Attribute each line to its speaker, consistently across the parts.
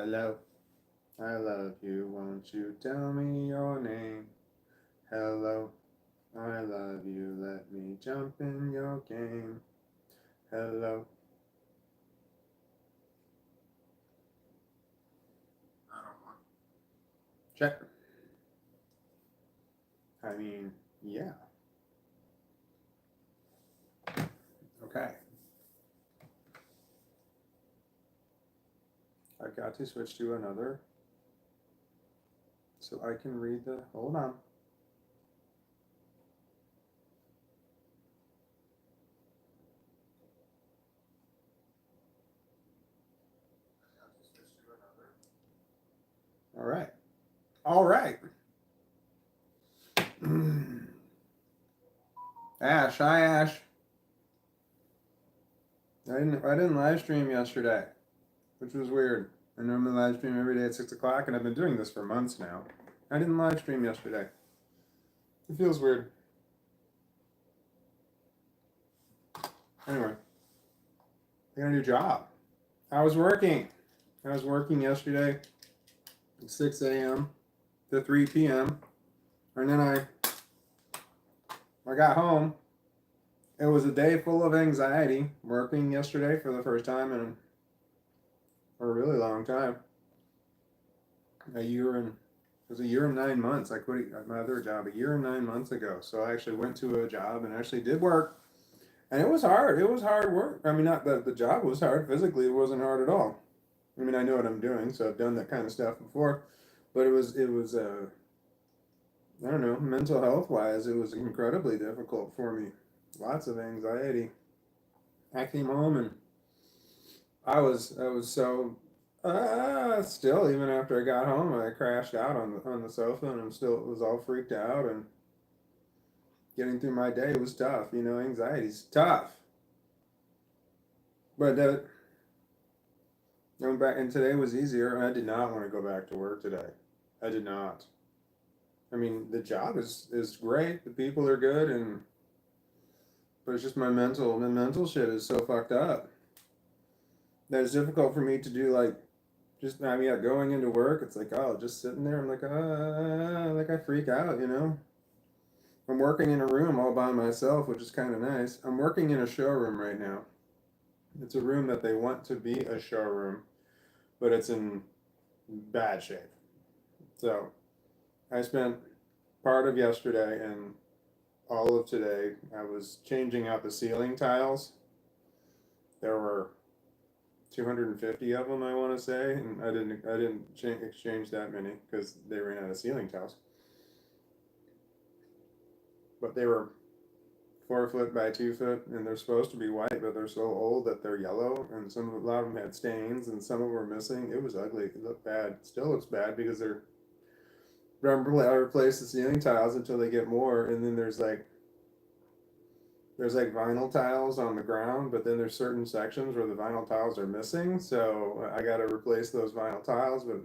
Speaker 1: Hello, I love you. Won't you tell me your name? Hello, I love you. Let me jump in your game. Hello. I don't want. Check. I mean, yeah. Okay. I've got to switch to another so I can read the. Hold on. All right. All right. Ash, hi Ash. I didn't live stream yesterday, which was weird. I normally live stream every day at 6 o'clock, and I've been doing this for months now. I didn't live stream yesterday. It feels weird. Anyway, I got a new job. I was working. I was working yesterday, 6 a.m. to 3 p.m. And then I got home. It was a day full of anxiety. Working yesterday for the first time in a really long time. It was a year and 9 months. I quit my other job a year and 9 months ago. So I actually went to a job and actually did work. And it was hard. It was hard work. I mean, not that the job was hard. Physically, it wasn't hard at all. I mean, I know what I'm doing, so I've done that kind of stuff before. But I don't know, mental health wise, it was incredibly difficult for me. Lots of anxiety. I came home and I was so still, even after I got home, I crashed out on the sofa, and I'm still was all freaked out, and getting through my day was tough. You know, anxiety's tough. But going back, and today was easier. I did not want to go back to work today. I did not. I mean, the job is great. The people are good, but it's just my mental shit is so fucked up that it's difficult for me to do, like, just, I mean, yeah, going into work. It's like, oh, just sitting there. I'm like I freak out, you know. I'm working in a room all by myself, which is kind of nice. I'm working in a showroom right now. It's a room that they want to be a showroom, but it's in bad shape. So I spent part of yesterday and all of today. I was changing out the ceiling tiles. There were 250 of them, I want to say, and I didn't exchange that many because they ran out of ceiling tiles. But they were 4 foot by 2 foot, and they're supposed to be white, but they're so old that they're yellow, and a lot of them had stains, and some of them were missing. It was ugly. It looked bad. It still looks bad because they're. Remember, I replace the ceiling tiles until they get more, and then there's like vinyl tiles on the ground, but then there's certain sections where the vinyl tiles are missing, so I got to replace those vinyl tiles, but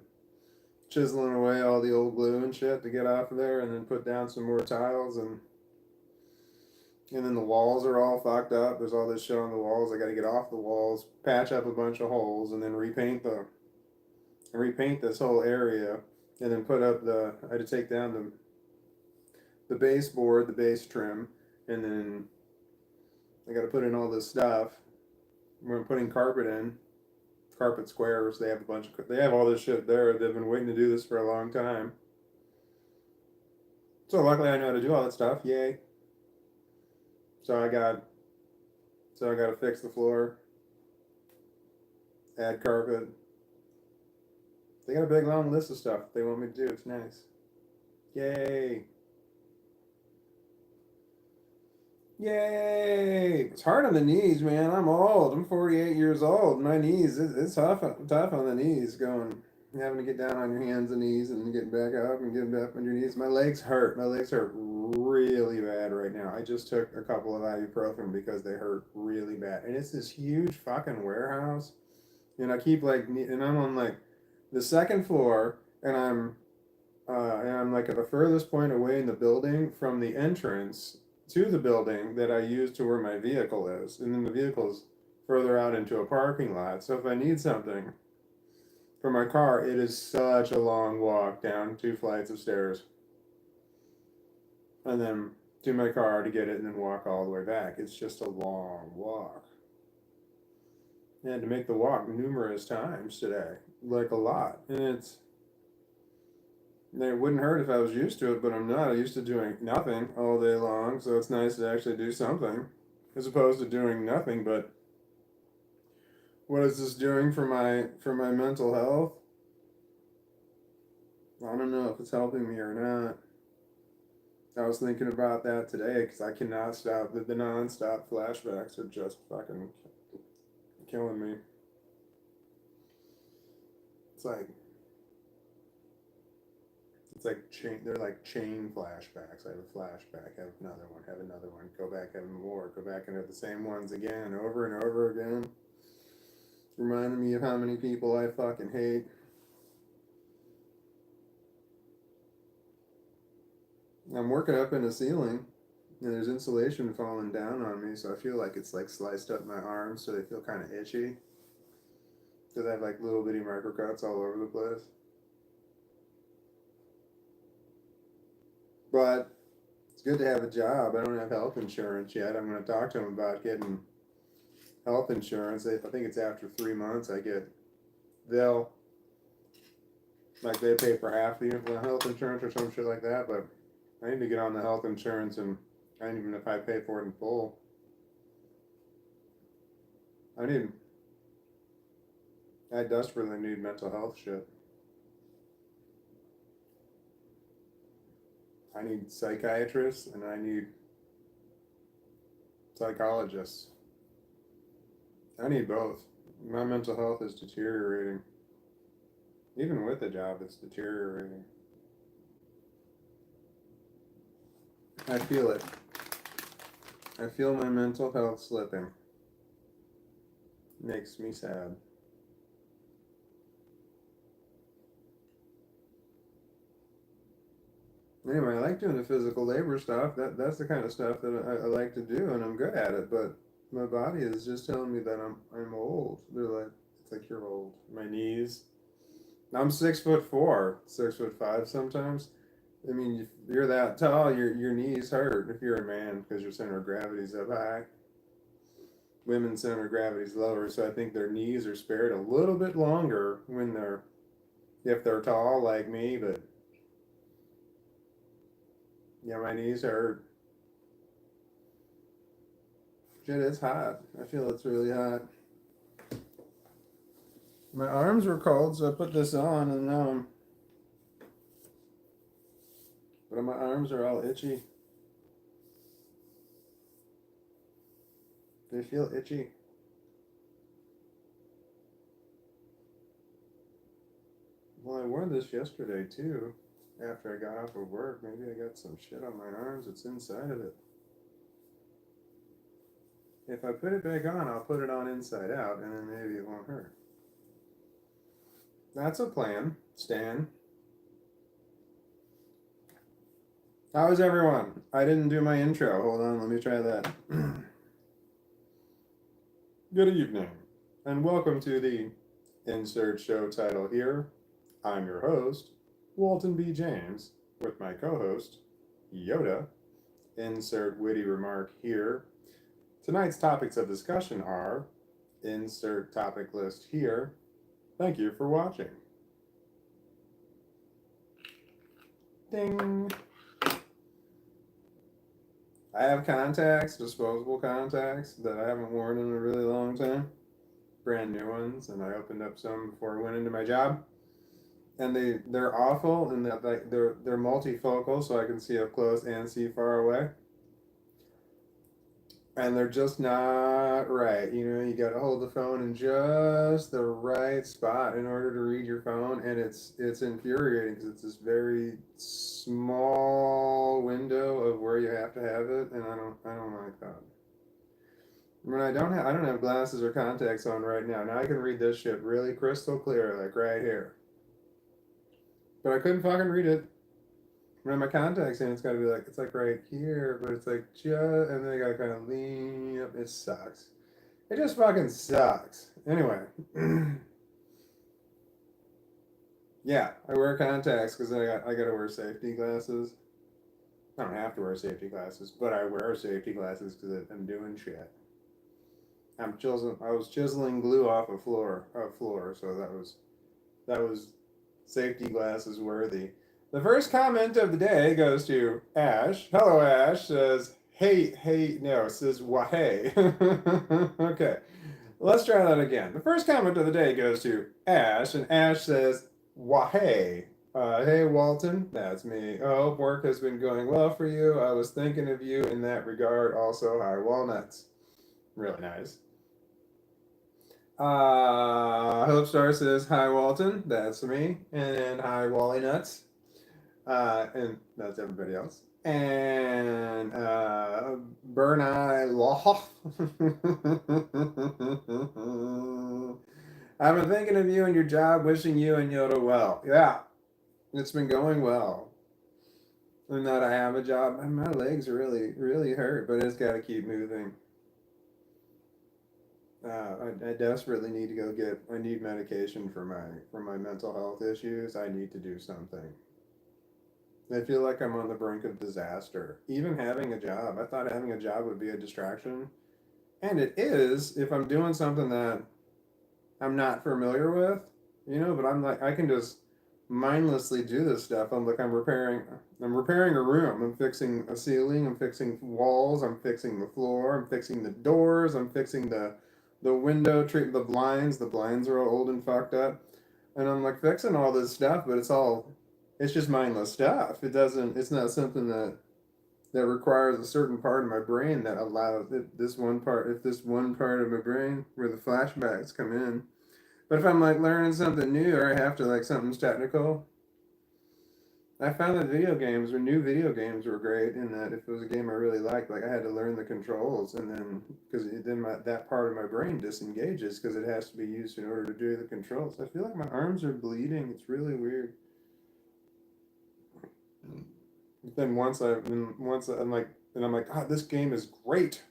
Speaker 1: chiseling away all the old glue and shit to get off of there, and then put down some more tiles, and then the walls are all fucked up. There's all this shit on the walls. I got to get off the walls, patch up a bunch of holes, and then repaint this whole area, and then put up I had to take down the baseboard, the base trim, and then I got to put in all this stuff. We're putting carpet in, carpet squares. They have all this shit there. They've been waiting to do this for a long time. So luckily I know how to do all that stuff. Yay. So I got to fix the floor, add carpet. They got a big long list of stuff they want me to do. It's nice. Yay. Yay! It's hard on the knees, man. I'm old. I'm 48 years old. My knees, it's tough on the knees going, having to get down on your hands and knees and getting back up and getting back on your knees. My legs hurt. My legs hurt really bad right now. I just took a couple of ibuprofen because they hurt really bad. And it's this huge fucking warehouse. And I'm on like the second floor, and I'm like at the furthest point away in the building from the entrance to the building that I use to where my vehicle is. And then the vehicle's further out into a parking lot. So if I need something, From my car, it is such a long walk down 2 flights of stairs. And then to my car to get it and then walk all the way back. It's just a long walk. I had to make the walk numerous times today, like a lot. And it wouldn't hurt if I was used to it, but I'm not. I'm used to doing nothing all day long, so it's nice to actually do something as opposed to doing nothing. But what is this doing for my mental health? I don't know if it's helping me or not. I was thinking about that today because I cannot stop. The non-stop flashbacks are just fucking killing me. It's like chain. They're like chain flashbacks. I have a flashback. Have another one. Have another one. Go back. Have more. Go back and have the same ones again, over and over again. Reminding me of how many people I fucking hate. I'm working up in the ceiling, and there's insulation falling down on me, so I feel like it's like sliced up my arms, so they feel kind of itchy. Because I have like little bitty microcuts all over the place. But it's good to have a job. I don't have health insurance yet. I'm going to talk to them about getting health insurance. I think it's after 3 months they pay for half the health insurance or some shit like that, but I need to get on the health insurance, and I don't even know if I pay for it in full. I desperately need mental health shit. I need psychiatrists and I need psychologists. I need both. My mental health is deteriorating. Even with a job, it's deteriorating. I feel it. I feel my mental health slipping. Makes me sad. Anyway, I like doing the physical labor stuff. That's the kind of stuff that I like to do, and I'm good at it. But my body is just telling me that I'm old. They're like, it's like you're old. My knees. I'm 6'4", 6'5" sometimes. I mean, if you're that tall, your knees hurt if you're a man because your center of gravity's up high. Women's center of gravity's lower, so I think their knees are spared a little bit longer if they're tall like me. But yeah, my knees hurt. Shit, it's hot. I feel it's really hot. My arms were cold, so I put this on, and now but my arms are all itchy. They feel itchy. Well, I wore this yesterday too. After I got off of work, maybe I got some shit on my arms that's inside of it. If I put it back on, I'll put it on inside out, and then maybe it won't hurt. That's a plan, Stan. How is everyone? I didn't do my intro. Hold on, let me try that. Good evening, and welcome to the insert show title here. I'm your host, Walton B. James, with my co-host, Yoda. Insert witty remark here. Tonight's topics of discussion are, insert topic list here. Thank you for watching. Ding. I have contacts, disposable contacts, that I haven't worn in a really long time. Brand new ones, and I opened up some before I went into my job. And they're awful, and they're multifocal, so I can see up close and see far away. And they're just not right. You know, you got to hold the phone in just the right spot in order to read your phone, and it's infuriating because it's this very small window of where you have to have it, and I don't like that. When I don't have glasses or contacts on right now. Now I can read this shit really crystal clear, like right here. But I couldn't fucking read it. When I have my contacts in, it's got to be like, it's like right here, but it's like just, and then I got to kind of lean up. It sucks. It just fucking sucks. Anyway. Yeah, I wear contacts because I got to wear safety glasses. I don't have to wear safety glasses, but I wear safety glasses because I'm doing shit. I was chiseling glue off a floor, so that was safety glasses worthy. The first comment of the day goes to Ash. Hello, Ash. Says, no, says, hey. Okay, let's try that again. The first comment of the day goes to Ash, and Ash says, hey. Hey, Walton, that's me. I hope work has been going well for you. I was thinking of you in that regard. Also, hi, Walnuts. Really nice. Hope Star says, hi, Walton. That's me. And hi, Wally Nuts. And that's everybody else. And Burn Eye Law. I've been thinking of you and your job, wishing you and Yoda well. Yeah, it's been going well. And that I have a job, and my legs really, really hurt, but it's got to keep moving. I desperately need to go get. I need medication for my mental health issues. I need to do something. I feel like I'm on the brink of disaster. Even having a job, I thought having a job would be a distraction, and it is if I'm doing something that I'm not familiar with, But I'm like, I can just mindlessly do this stuff. I'm repairing a room. I'm fixing a ceiling. I'm fixing walls. I'm fixing the floor. I'm fixing the doors. I'm fixing the window treat the blinds. The blinds are all old and fucked up, and I'm like fixing all this stuff, but it's just mindless stuff. It's not something that requires a certain part of my brain that allows if this one part of my brain where the flashbacks come in. But if I'm like learning something new or I have to like something's technical, I found that new video games were great in that if it was a game I really liked, like I had to learn the controls and then because then that part of my brain disengages because it has to be used in order to do the controls. I feel like my arms are bleeding. It's really weird. Then once I'm like, and I'm like, this game is great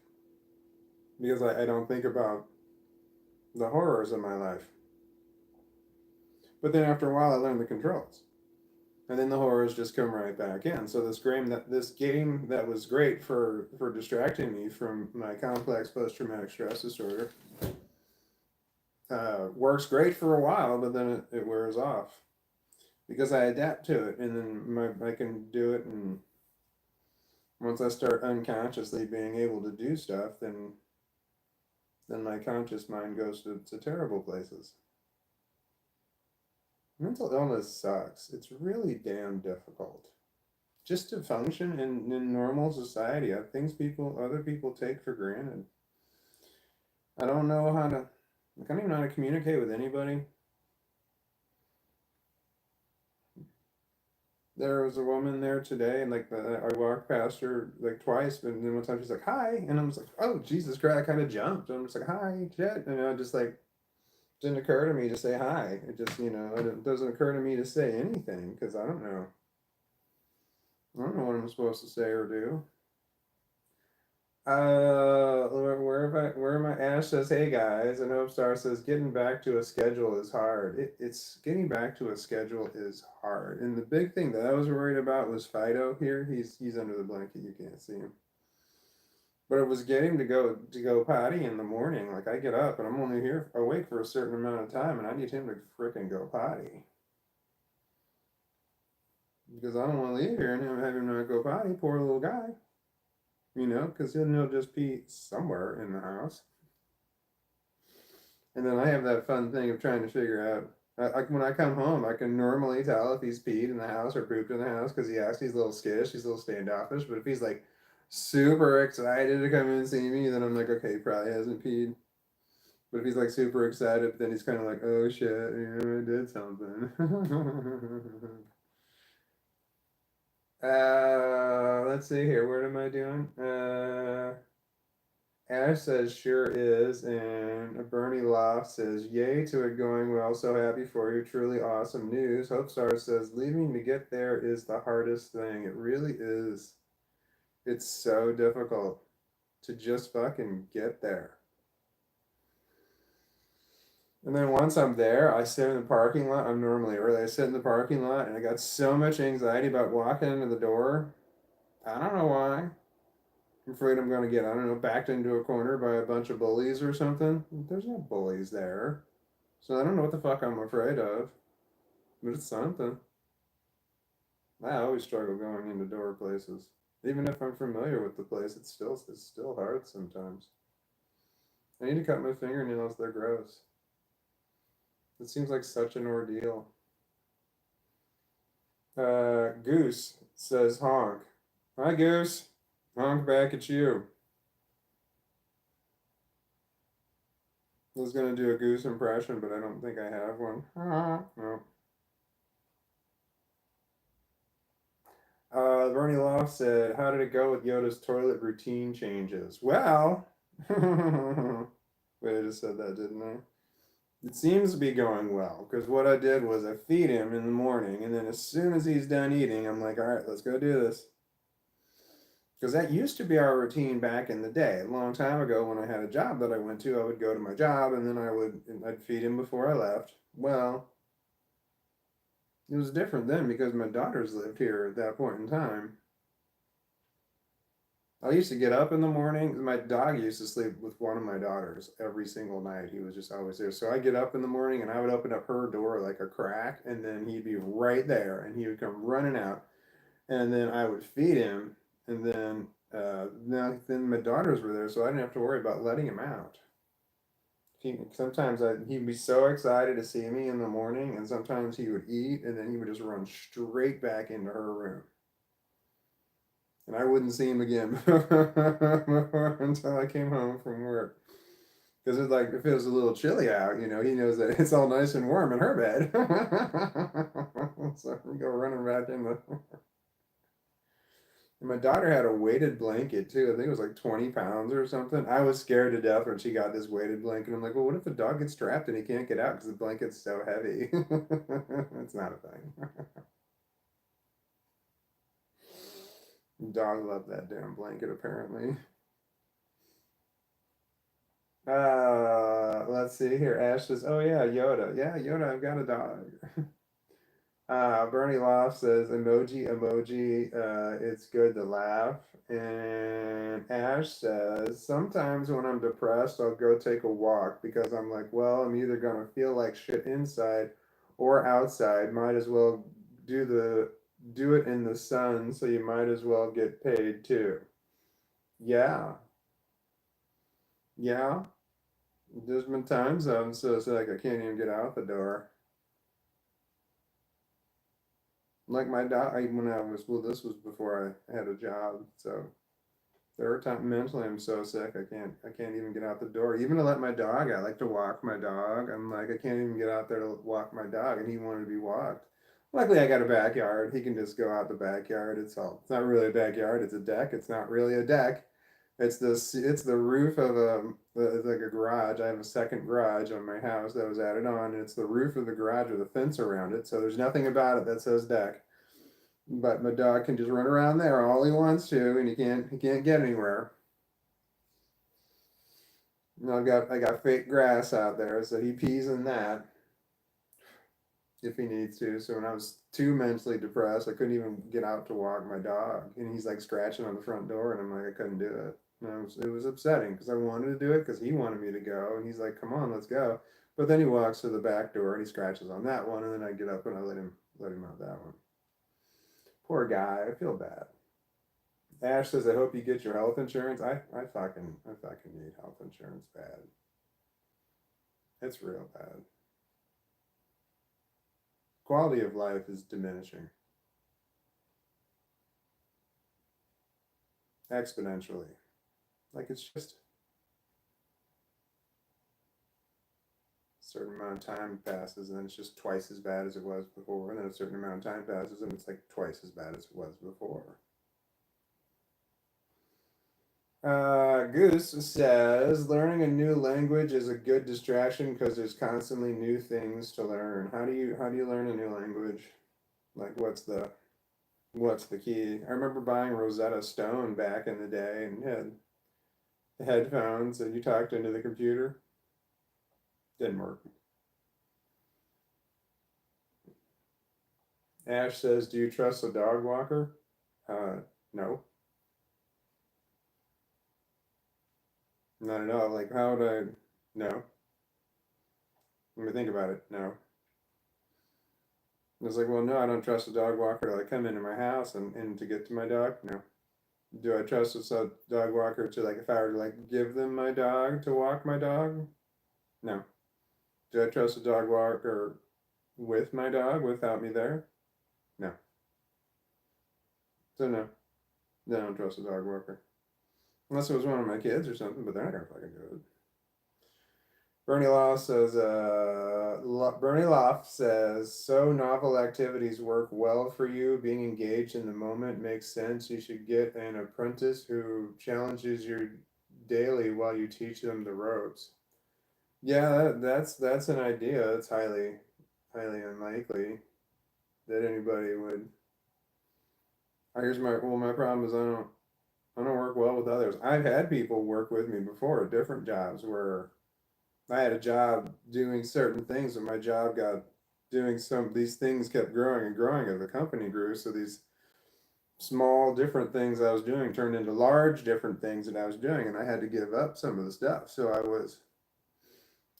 Speaker 1: because I don't think about the horrors of my life. But then after a while, I learn the controls, and then the horrors just come right back in. So this game that was great for distracting me from my complex post traumatic stress disorder works great for a while, but then it wears off because I adapt to it, and then I can do it and once I start unconsciously being able to do stuff, then my conscious mind goes to terrible places. Mental illness sucks. It's really damn difficult. Just to function in normal society, other people take for granted. I don't know how to, I don't even know how to communicate with anybody. There was a woman there today, and like I walked past her like twice, but then one time she's like, "Hi," and I'm just like, "Oh Jesus Christ!" I kind of jumped. I'm just like, "Hi, Jet," and I just like didn't occur to me to say hi. It just it doesn't occur to me to say anything because I don't know. I don't know what I'm supposed to say or do. Where am I? Ash says, "Hey guys," and Hope Star says, "Getting back to a schedule is hard. It's getting back to a schedule is hard." And the big thing that I was worried about was Fido here. He's under the blanket. You can't see him. But it was getting to go potty in the morning. Like I get up and I'm only here awake for a certain amount of time, and I need him to fricking go potty because I don't want to leave here and have him not go potty. Poor little guy. Because he'll just pee somewhere in the house. And then I have that fun thing of trying to figure out. When I come home, I can normally tell if he's peed in the house or pooped in the house because he acts, he's a little skittish, he's a little standoffish. But if he's like super excited to come in and see me, then I'm like, okay, he probably hasn't peed. But if he's like super excited, then he's kind of like, oh shit, I did something. Let's see here. What am I doing? Ash says, sure is. And Bernie Loft says, yay to it going well. So happy for you. Truly awesome news. Hope Star says, leaving to get there is the hardest thing. It really is. It's so difficult to just fucking get there. And then once I'm there, I sit in the parking lot. I'm normally early. I sit in the parking lot, and I got so much anxiety about walking into the door. I don't know why. I'm afraid I'm going to get, I don't know, backed into a corner by a bunch of bullies or something. There's no bullies there. So I don't know what the fuck I'm afraid of, but it's something. I always struggle going into door places. Even if I'm familiar with the place, it's still hard sometimes. I need to cut my fingernails, they're gross. It seems like such an ordeal. Goose says honk. Hi, Goose. Honk back at you. I was gonna do a goose impression, but I don't think I have one. No. Bernie Loft said, "How did it go with Yoda's toilet routine changes?" Well, wait, I just said that, didn't I? It seems to be going well because what I did was I feed him in the morning, and then as soon as he's done eating, I'm like, "All right, let's go do this." Because that used to be our routine back in the day. A long time ago, when I had a job that I went to, I would go to my job, and then I'd feed him before I left. Well, it was different then because my daughters lived here at that point in time. I used to get up in the morning. My dog used to sleep with one of my daughters every single night. He was just always there. So I get up in the morning and I would open up her door like a crack, and then he'd be right there, and he would come running out, and then I would feed him, and then my daughters were there, so I didn't have to worry about letting him out. He'd be so excited to see me in the morning, and sometimes he would eat, and then he would just run straight back into her room, and I wouldn't see him again until I came home from work. Because it's like if it was a little chilly out, he knows that it's all nice and warm in her bed. So we go running back in the. And my daughter had a weighted blanket too. I think it was like 20 pounds or something. I was scared to death when she got this weighted blanket. I'm like, well, what if the dog gets trapped and he can't get out because the blanket's so heavy? It's not a thing. Dog loved that damn blanket apparently. Let's see here. Ash says, "Oh yeah, Yoda. Yeah, Yoda. I've got a dog." Bernie Loft says, "Emoji, emoji. It's good to laugh." And Ash says, "Sometimes when I'm depressed, I'll go take a walk because I'm like, well, I'm either gonna feel like shit inside or outside. Might as well do it in the sun, so you might as well get paid too." Yeah, yeah. There's been times I'm so sick I can't even get out the door. Like my dog, when I was, well, this was before I had a job, so there are times mentally I'm so sick I can't even get out the door. Even to let my dog out, I like to walk my dog. I'm like, I can't even get out there to walk my dog, and he wanted to be walked. Luckily, I got a backyard. He can just go out the backyard. It's not really a backyard. It's a deck. It's not really a deck. It's the roof of it's like a garage. I have a second garage on my house that was added on, and it's the roof of the garage with a fence around it. So there's nothing about it that says deck. But my dog can just run around there all he wants to, and he can't get anywhere. And I got fake grass out there, so he pees in that if he needs to. So when I was too mentally depressed, I couldn't even get out to walk my dog, and he's like scratching on the front door, and I'm like, I couldn't do it. And it was upsetting because I wanted to do it because he wanted me to go, and he's like, "Come on, let's go." But then he walks to the back door and he scratches on that one, and then I get up and I let him out that one. Poor guy, I feel bad. Ash says, "I hope you get your health insurance." I fucking need health insurance bad. It's real bad. Quality of life is diminishing exponentially. Like it's just a certain amount of time passes, and then it's just twice as bad as it was before. And then a certain amount of time passes, and it's like twice as bad as it was before. Goose says learning a new language is a good distraction because there's constantly new things to learn. How do you learn a new language? Like what's the key? I remember buying Rosetta Stone back in the day and had headphones and you talked into the computer. Didn't work. Ash says, do you trust a dog walker? No. Not at all. Like, how would I? No. Let me think about it. No. It's like, well, no, I don't trust a dog walker to like come into my house and to get to my dog. No. Do I trust a dog walker to like if I were to like give them my dog to walk my dog? No. Do I trust a dog walker with my dog without me there? No. So no. I don't trust a dog walker. Unless it was one of my kids or something, but they're not gonna fucking do it. Bernie Loft says, so novel activities work well for you. Being engaged in the moment makes sense. You should get an apprentice who challenges you daily while you teach them the ropes. Yeah, that's an idea. It's highly unlikely that anybody would. Here's my problem is I don't work well with others. I've had people work with me before at different jobs where I had a job doing certain things, and my job got doing these things kept growing and growing as the company grew. So these small different things I was doing turned into large different things that I was doing, and I had to give up some of the stuff. So I was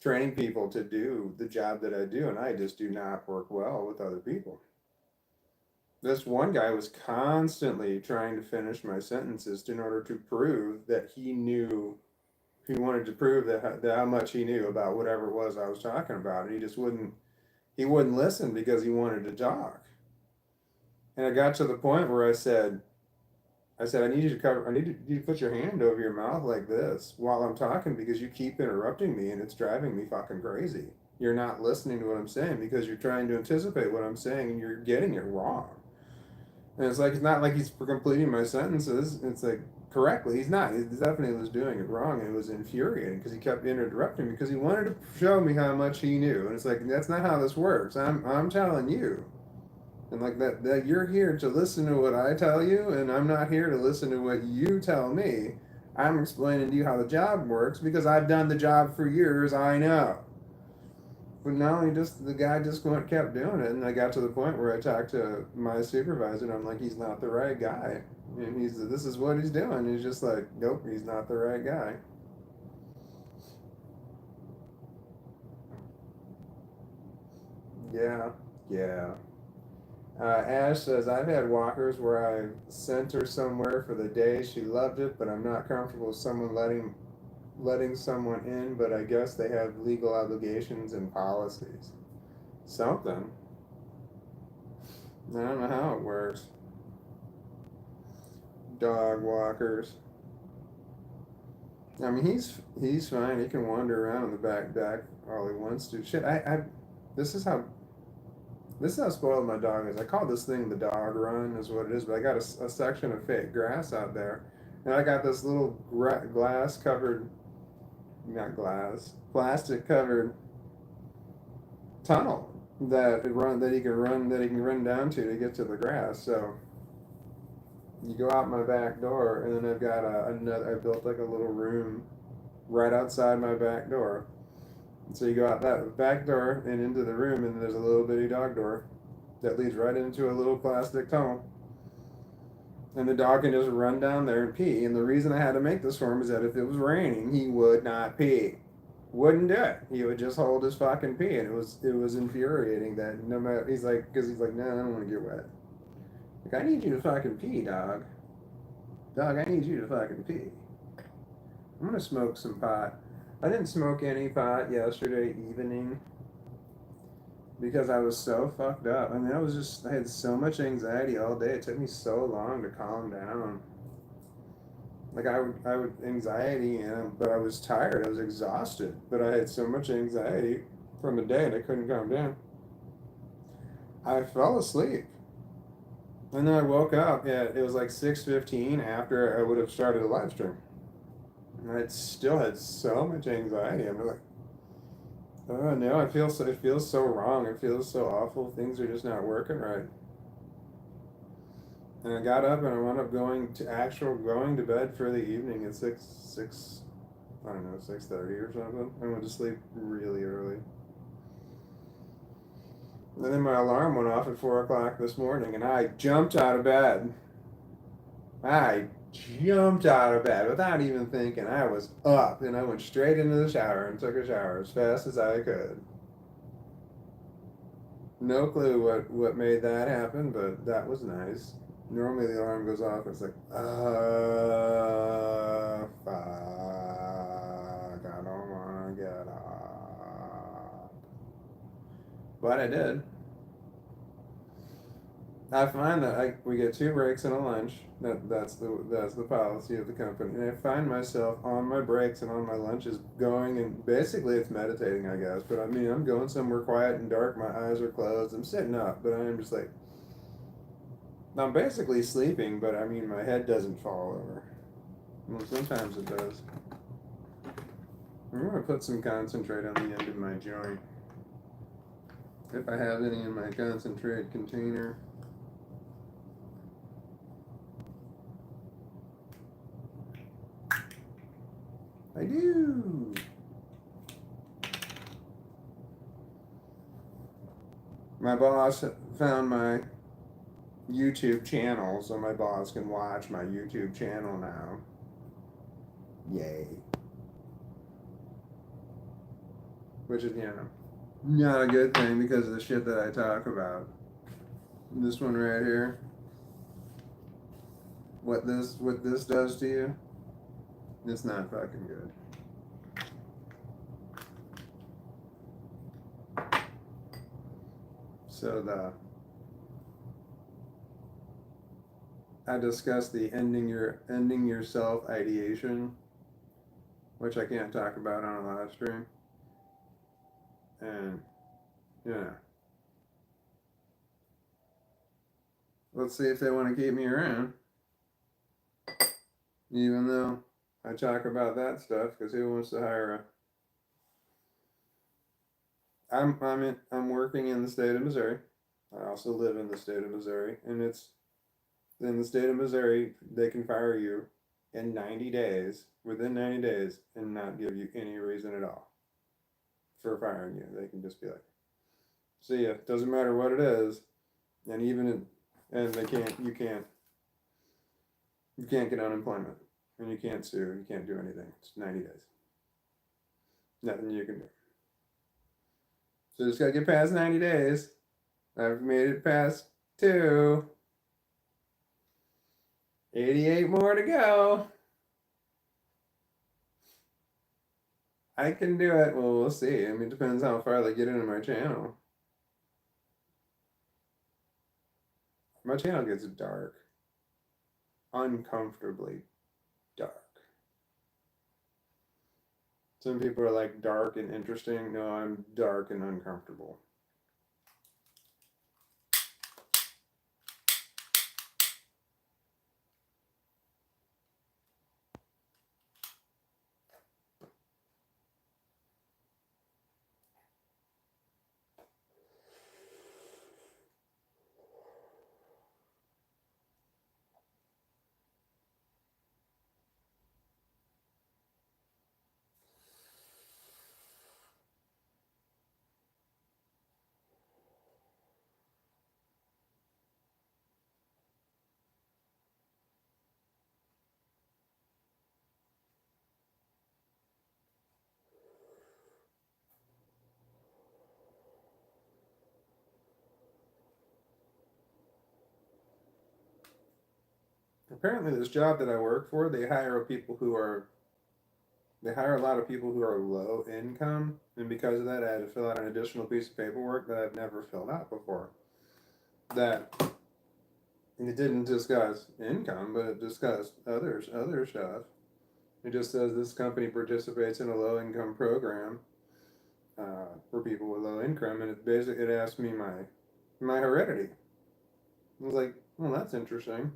Speaker 1: training people to do the job that I do, and I just do not work well with other people. This one guy was constantly trying to finish my sentences in order to prove that he wanted to prove that how much he knew about whatever it was I was talking about. And he just wouldn't listen because he wanted to talk. And I got to the point where I said, I need you to put your hand over your mouth like this while I'm talking because you keep interrupting me and it's driving me fucking crazy. You're not listening to what I'm saying because you're trying to anticipate what I'm saying and you're getting it wrong. And it's not like he's completing my sentences. It's like correctly. He's not. He definitely was doing it wrong. And it was infuriating because he kept interrupting because he wanted to show me how much he knew. And it's like that's not how this works. I'm telling you. And like that you're here to listen to what I tell you, and I'm not here to listen to what you tell me. I'm explaining to you how the job works because I've done the job for years. I know. But now the guy just kept doing it, and I got to the point where I talked to my supervisor, and I'm like, he's not the right guy, and this is what he's doing. He's just like, nope, he's not the right guy. Yeah, yeah. Ash says, I've had walkers where I sent her somewhere for the day. She loved it, but I'm not comfortable with someone letting someone in, but I guess they have legal obligations and policies. Something. I don't know how it works. Dog walkers. I mean, he's fine. He can wander around in the back deck all he wants to. Shit, this is how this is how spoiled my dog is. I call this thing the dog run, is what it is. But I got a section of fake grass out there, and I got this little glass covered, not glass, plastic covered tunnel that he can run down to get to the grass. So you go out my back door, and then I've got another. I built like a little room right outside my back door. And so you go out that back door and into the room, and there's a little bitty dog door that leads right into a little plastic tunnel. And the dog can just run down there and pee. And the reason I had to make this for him is that if it was raining, he would not pee. Wouldn't do it. He would just hold his fucking pee, and it was infuriating that no matter he's like no, I don't want to get wet. Like, I need you to fucking pee, dog. Dog, I need you to fucking pee. I'm gonna smoke some pot. I didn't smoke any pot yesterday evening because I was so fucked up. I mean, I had so much anxiety all day. It took me so long to calm down. Like I would anxiety, but I was tired. I was exhausted, but I had so much anxiety from the day and I couldn't calm down. I fell asleep. And then I woke up it was like 6:15 after I would have started a live stream. And I still had so much anxiety. I'm like, oh no, it feels so wrong. It feels so awful. Things are just not working right. And I got up and I wound up going to bed for the evening at six I don't know, 6:30 or something. I went to sleep really early. And then my alarm went off at 4 o'clock this morning, and I jumped out of bed. I jumped out of bed without even thinking. I was up, and I went straight into the shower and took a shower as fast as I could. No clue what made that happen, but that was nice. Normally the alarm goes off, it's like, fuck, I don't want to get up. But I did. I find that we get 2 breaks and a lunch. That's the policy of the company. And I find myself on my breaks and on my lunches going, and basically it's meditating, I guess. But I mean, I'm going somewhere quiet and dark. My eyes are closed. I'm sitting up, but I'm just like, I'm basically sleeping. But I mean, my head doesn't fall over. Well, sometimes it does. I'm gonna put some concentrate on the end of my joint, if I have any in my concentrate container. I do. My boss found my YouTube channel, so my boss can watch my YouTube channel now. Yay. Which is, not a good thing because of the shit that I talk about. This one right here. What this does to you, it's not fucking good. So I discussed the ending yourself ideation, which I can't talk about on a live stream. And let's see if they want to keep me around, even though I talk about that stuff. Because who wants to hire I'm working in the state of Missouri. I also live in the state of Missouri, and it's in the state of Missouri they can fire you in 90 days, within 90 days, and not give you any reason at all for firing you. They can just be like, see ya. Doesn't matter what it is, and and you can't get unemployment, and you can't sue, you can't do anything. It's 90 days. Nothing you can do. So just gotta get past 90 days. I've made it past 2. 88 more to go. I can do it. Well, we'll see. I mean, it depends how far they get into my channel. My channel gets dark. Uncomfortably dark. Some people are like dark and interesting. No, I'm dark and uncomfortable. Apparently, this job that I work for, they hire a lot of people who are low income, and because of that, I had to fill out an additional piece of paperwork that I've never filled out before. That it didn't discuss income, but it discussed other stuff. It just says this company participates in a low income program for people with low income, and it asked me my heredity. I was like, well, that's interesting.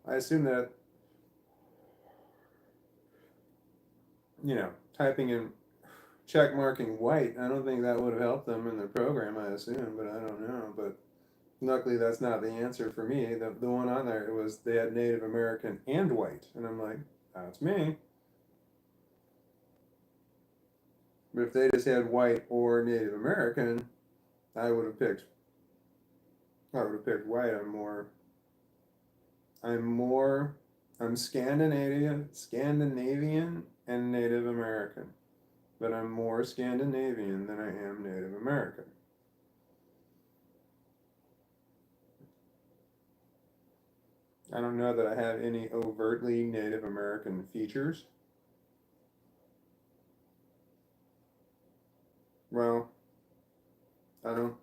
Speaker 1: I assume that, typing in check marking white, I don't think that would have helped them in their program, I assume, but I don't know. But luckily, that's not the answer for me. The one on there, they had Native American and white, and I'm like, that's me. But if they just had white or Native American, I would have picked white. I'm Scandinavian and Native American, but I'm more Scandinavian than I am Native American. I don't know that I have any overtly Native American features. Well, I don't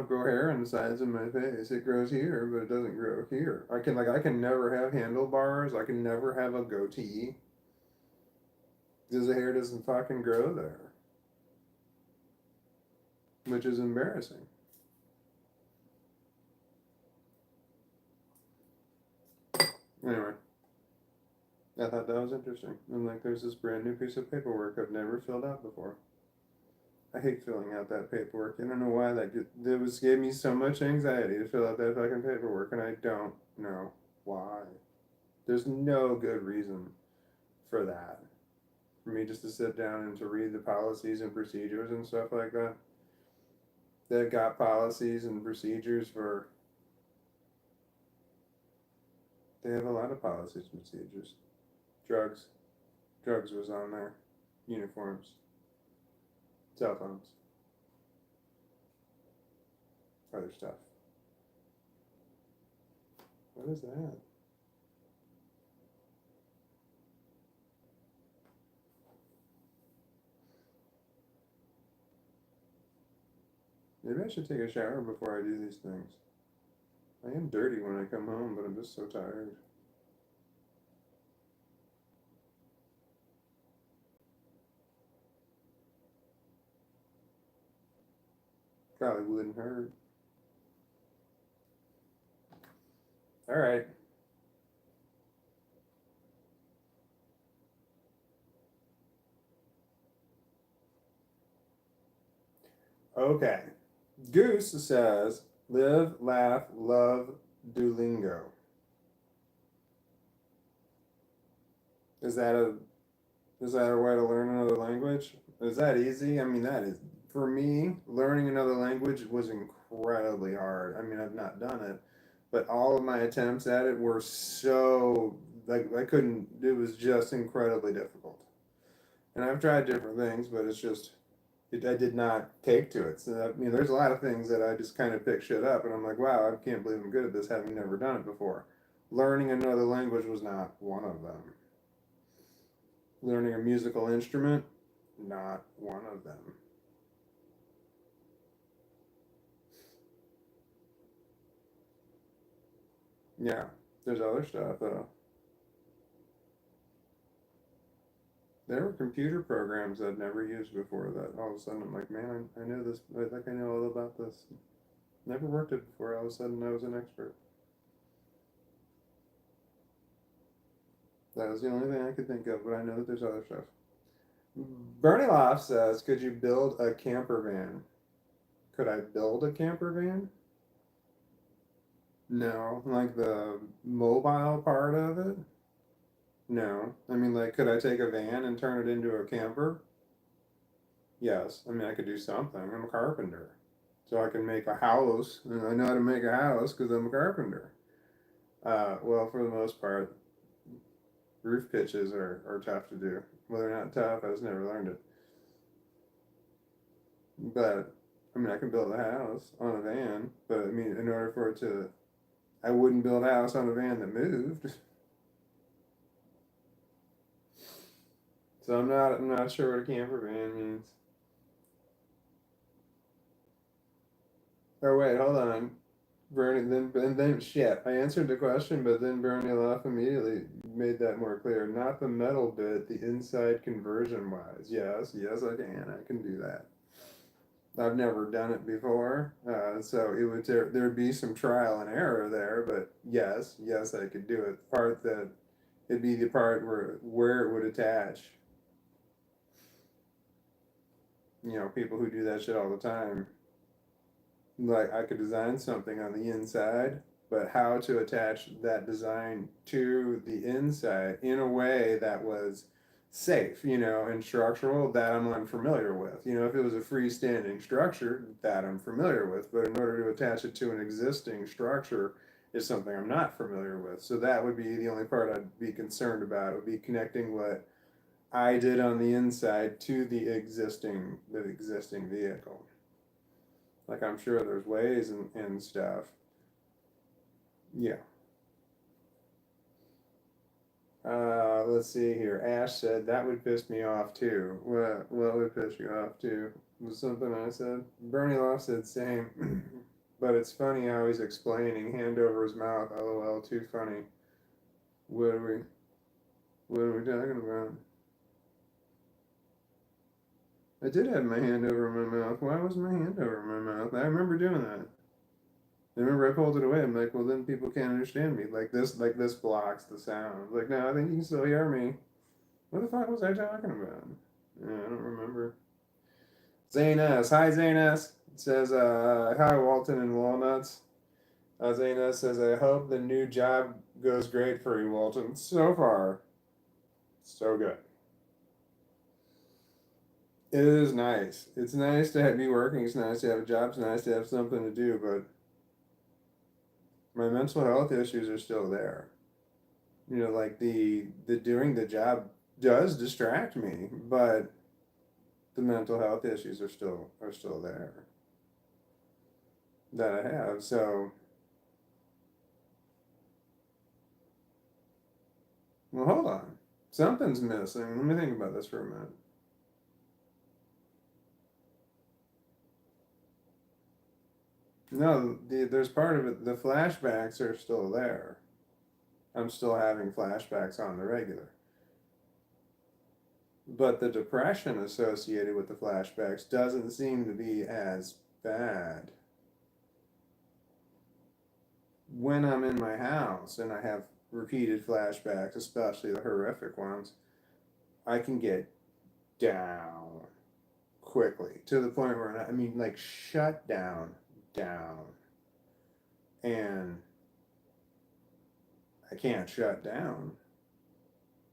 Speaker 1: grow hair on the sides of my face. It grows here, but it doesn't grow here. I can never have handlebars. I can never have a goatee because the hair doesn't fucking grow there, which is embarrassing. Anyway, I thought that was interesting. And like, there's this brand new piece of paperwork I've never filled out before. I hate filling out that paperwork. I don't know why gave me so much anxiety to fill out that fucking paperwork, and I don't know why. There's no good reason for that. For me just to sit down and to read the policies and procedures and stuff like that. They've got policies and procedures for. They have a lot of policies and procedures. Drugs. Drugs was on there. Uniforms. Cell phones. Other stuff. What is that? Maybe I should take a shower before I do these things. I am dirty when I come home, but I'm just so tired. Probably wouldn't hurt. All right. Okay. Goose says, live, laugh, love, Duolingo. Is that a way to learn another language? Is that easy? I mean, that is, for me, learning another language was incredibly hard. I mean, I've not done it, but all of my attempts at it were so, like, I couldn't, it was just incredibly difficult. And I've tried different things, but it's just, I did not take to it. So, I mean, there's a lot of things that I just kind of pick shit up, and I'm like, wow, I can't believe I'm good at this, having never done it before. Learning another language was not one of them. Learning a musical instrument, not one of them. Yeah, there's other stuff though. There were computer programs I'd never used before that all of a sudden I'm like, man, I know this, I think I know all about this. Never worked it before, all of a sudden I was an expert. That was the only thing I could think of, but I know that there's other stuff. Bernie Loft says, could you build a camper van? Could I build a camper van? No. Like the mobile part of it? No. I mean, like, could I take a van and turn it into a camper? Yes. I mean, I could do something. I'm a carpenter. So I can make a house, and I know how to make a house because I'm a carpenter. Well, for the most part, roof pitches are tough to do. Well, they're not tough, I just never learned it. But, I mean, I can build a house on a van, but I mean, in order for it to, I wouldn't build a house on a van that moved. So I'm not sure what a camper van means. Oh wait, hold on. Bernie, then shit. I answered the question, but then Bernie Loff immediately made that more clear. Not the metal bit, the inside conversion wise. Yes, yes, I can do that. I've never done it before, so there'd be some trial and error there, but yes, I could do it. It'd be the part where it would attach. You know, people who do that shit all the time. Like, I could design something on the inside, but how to attach that design to the inside in a way that was safe, and structural, that I'm unfamiliar with. If it was a freestanding structure, that I'm familiar with, but in order to attach it to an existing structure is something I'm not familiar with. So that would be the only part I'd be concerned about. It would be connecting what I did on the inside to the existing vehicle. Like I'm sure there's ways and stuff. Yeah. Let's see here. Ash said that would piss me off too. What would piss you off too? Was something I said. Bernie Loft said same. But it's funny how he's explaining hand over his mouth. LOL, too funny. What are we what are we talking about? I did have my hand over my mouth. Why was my hand over my mouth? I remember doing that. I remember I pulled it away. I'm like, well, then people can't understand me. Like this blocks the sound. Like, no, I think you can still hear me. What the fuck was I talking about? Yeah, I don't remember. Zane S. Hi, Zane S. It says, hi, Walton and Walnuts. Zane S says, I hope the new job goes great for you, Walton. So far, so good. It is nice. It's nice to be working. It's nice to have a job. It's nice to have something to do, but my mental health issues are still there. Like the doing the job does distract me, but the mental health issues are still there that I have. So, well, hold on. Something's missing. Let me think about this for a minute. No, there's part of it. The flashbacks are still there. I'm still having flashbacks on the regular. But the depression associated with the flashbacks doesn't seem to be as bad. When I'm in my house and I have repeated flashbacks, especially the horrific ones, I can get down quickly to the point where I mean, like shut down, and I can't shut down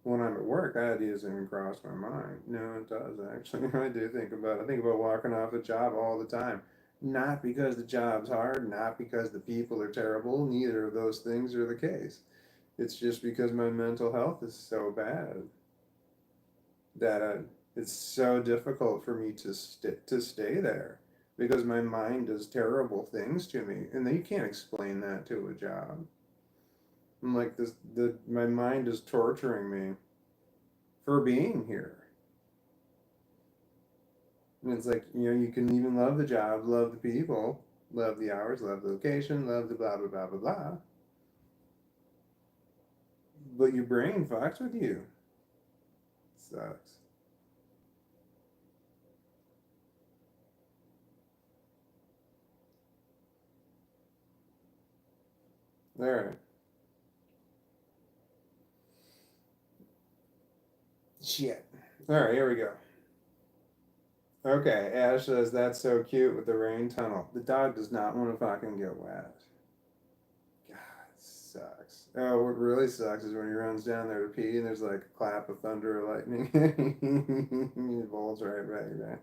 Speaker 1: when I'm at work. That doesn't even cross my mind. No, it does actually. I do think about it. I think about walking off the job all the time. Not because the job's hard, not because the people are terrible. Neither of those things are the case. It's just because my mental health is so bad that it's so difficult for me to stay there because my mind does terrible things to me, and you can't explain that to a job. I'm like this. My mind is torturing me for being here. And it's like, you can even love the job, love the people, love the hours, love the location, love the blah, blah, blah, blah, blah. But your brain fucks with you. Sucks. All right. Shit. All right, here we go. Okay, Ash says that's so cute with the rain tunnel. The dog does not want to fucking get wet. God, it sucks. Oh, what really sucks is when he runs down there to pee and there's like a clap of thunder or lightning. He bolts right back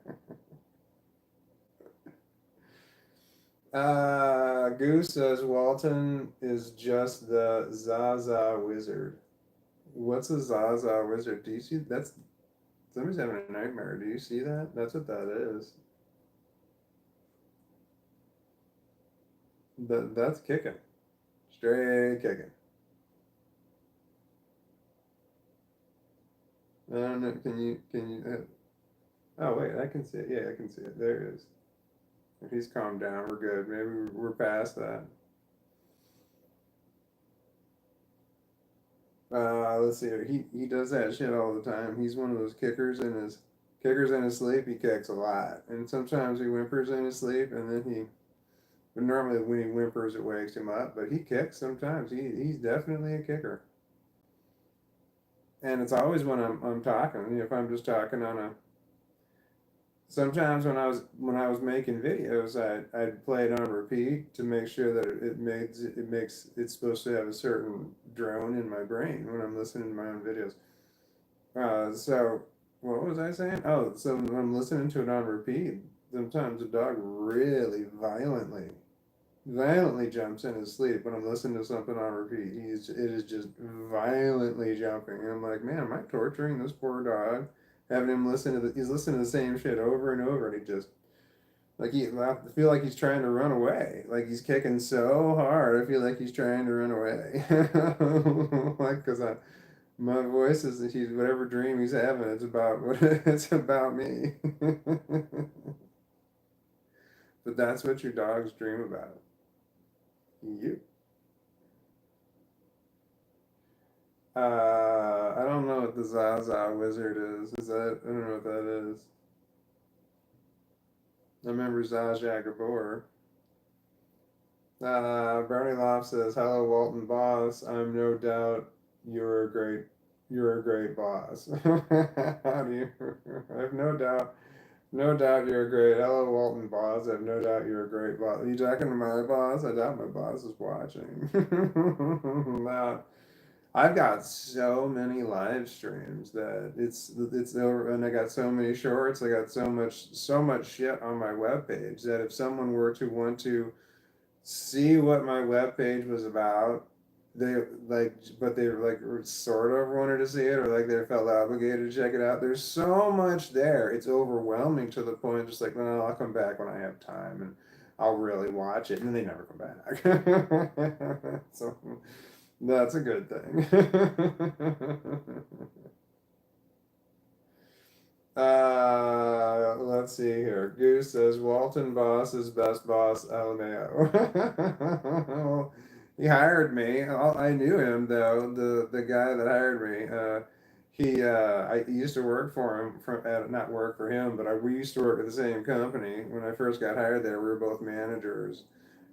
Speaker 1: there. Goose says Walton is just the Zaza wizard. What's a Zaza wizard? Do you see that's somebody's having a nightmare? Do you see that? That's what that is. That's kicking, straight kicking. I don't know. Can you? Oh wait, I can see it. Yeah, I can see it. There it is. If he's calmed down, we're good. Maybe we're past that. Let's see. He does that shit all the time. He's one of those kickers in his sleep. He kicks a lot, and sometimes he whimpers in his sleep, and then he. But normally when he whimpers, it wakes him up. But he kicks sometimes. He's definitely a kicker, and it's always when I'm talking. If I'm just talking on a. Sometimes when I was making videos, I'd play it on repeat to make sure that it makes it's supposed to have a certain drone in my brain when I'm listening to my own videos. So what was I saying? Oh, so when I'm listening to it on repeat, sometimes the dog really violently jumps in his sleep when I'm listening to something on repeat. It is just violently jumping. And I'm like, man, am I torturing this poor dog? Having him he's listening to the same shit over and over, and he just I feel like he's trying to run away. Like he's kicking so hard. I feel like he's trying to run away. Like because my voice is he's whatever dream he's having. It's about what it's about me. But that's what your dogs dream about. You. I don't know what the Zaza wizard is. Is that I don't know what that is. I remember Zsa Zsa Gabor. Bernie Loft says, "Hello, Walton boss. I'm no doubt you're a great, you're a great boss." How do you? I have no doubt you're a great. Hello, Walton boss. I have no doubt you're a great boss. Are you talking to my boss? I doubt my boss is watching. Wow. I've got so many live streams that it's over, and I got so many shorts. I got so much shit on my webpage that if someone were to want to see what my webpage was about, they but they like sort of wanted to see it, or like they felt obligated to check it out. There's so much there. It's overwhelming to the point just like, no, I'll come back when I have time and I'll really watch it, and then they never come back. So that's a good thing. Let's see here. Goose says Walton boss is best boss LMAO. He hired me. I knew him though. The guy that hired me. I used to work for him. Not work for him, but we used to work at the same company. When I first got hired there, we were both managers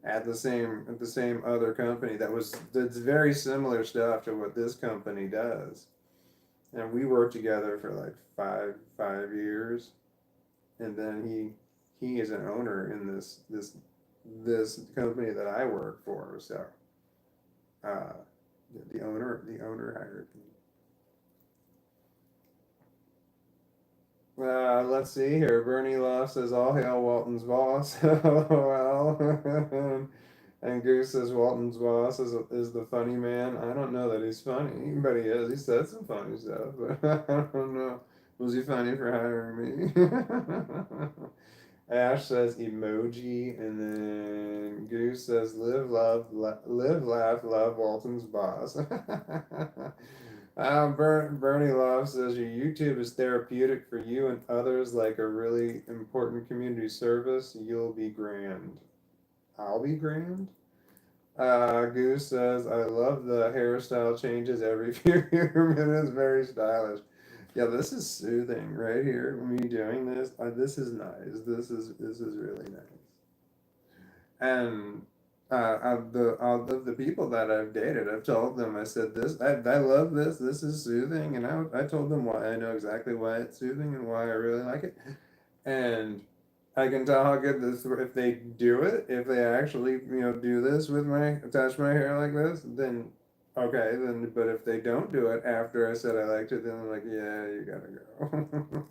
Speaker 1: at the same other company that's very similar stuff to what this company does. And we worked together for like five years, and then he is an owner in this company that I work for. So uh, the owner hired me. Let's see here. Bernie Love says, "All hail Walton's boss." Well, and Goose says, "Walton's boss is the funny man." I don't know that he's funny, but he is. He said some funny stuff, but I don't know. Was he funny for hiring me? Ash says emoji, and then Goose says, live, laugh, love Walton's boss." Bernie Love says your YouTube is therapeutic for you and others, like a really important community service. You'll be grand. I'll be grand. Goose says, I love the hairstyle changes every few minutes. Very stylish. Yeah, this is soothing right here. Me doing this, this is nice. This is really nice. And of the people that I've dated, I've told them, I said this, I love this. This is soothing, and I told them why. I know exactly why it's soothing and why I really like it, and I can tell how good this if they do it. If they actually do this with touch my hair like this, then okay. Then but if they don't do it after I said I liked it, then I'm like, yeah, you gotta go.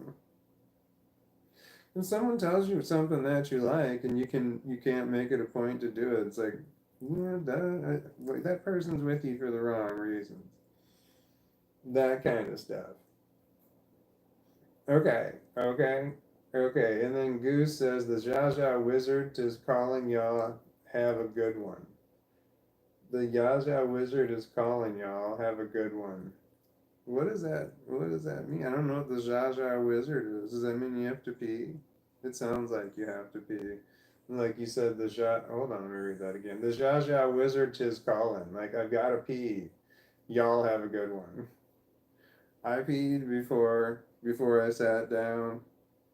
Speaker 1: When someone tells you something that you like and you can't make it a point to do it, it's like, yeah, that person's with you for the wrong reasons. That kind of stuff. Okay, okay, okay. And then Goose says the Jaja Wizard is calling y'all. Have a good one. The Jaja Wizard is calling y'all. Have a good one. What is that? What does that mean? I don't know what the Jaja Wizard is. Does that mean you have to pee? It sounds like you have to pee. Like you said, hold on, let me read that again. The Jaja Wizard tis calling. Like, I've got to pee. Y'all have a good one. I peed before I sat down.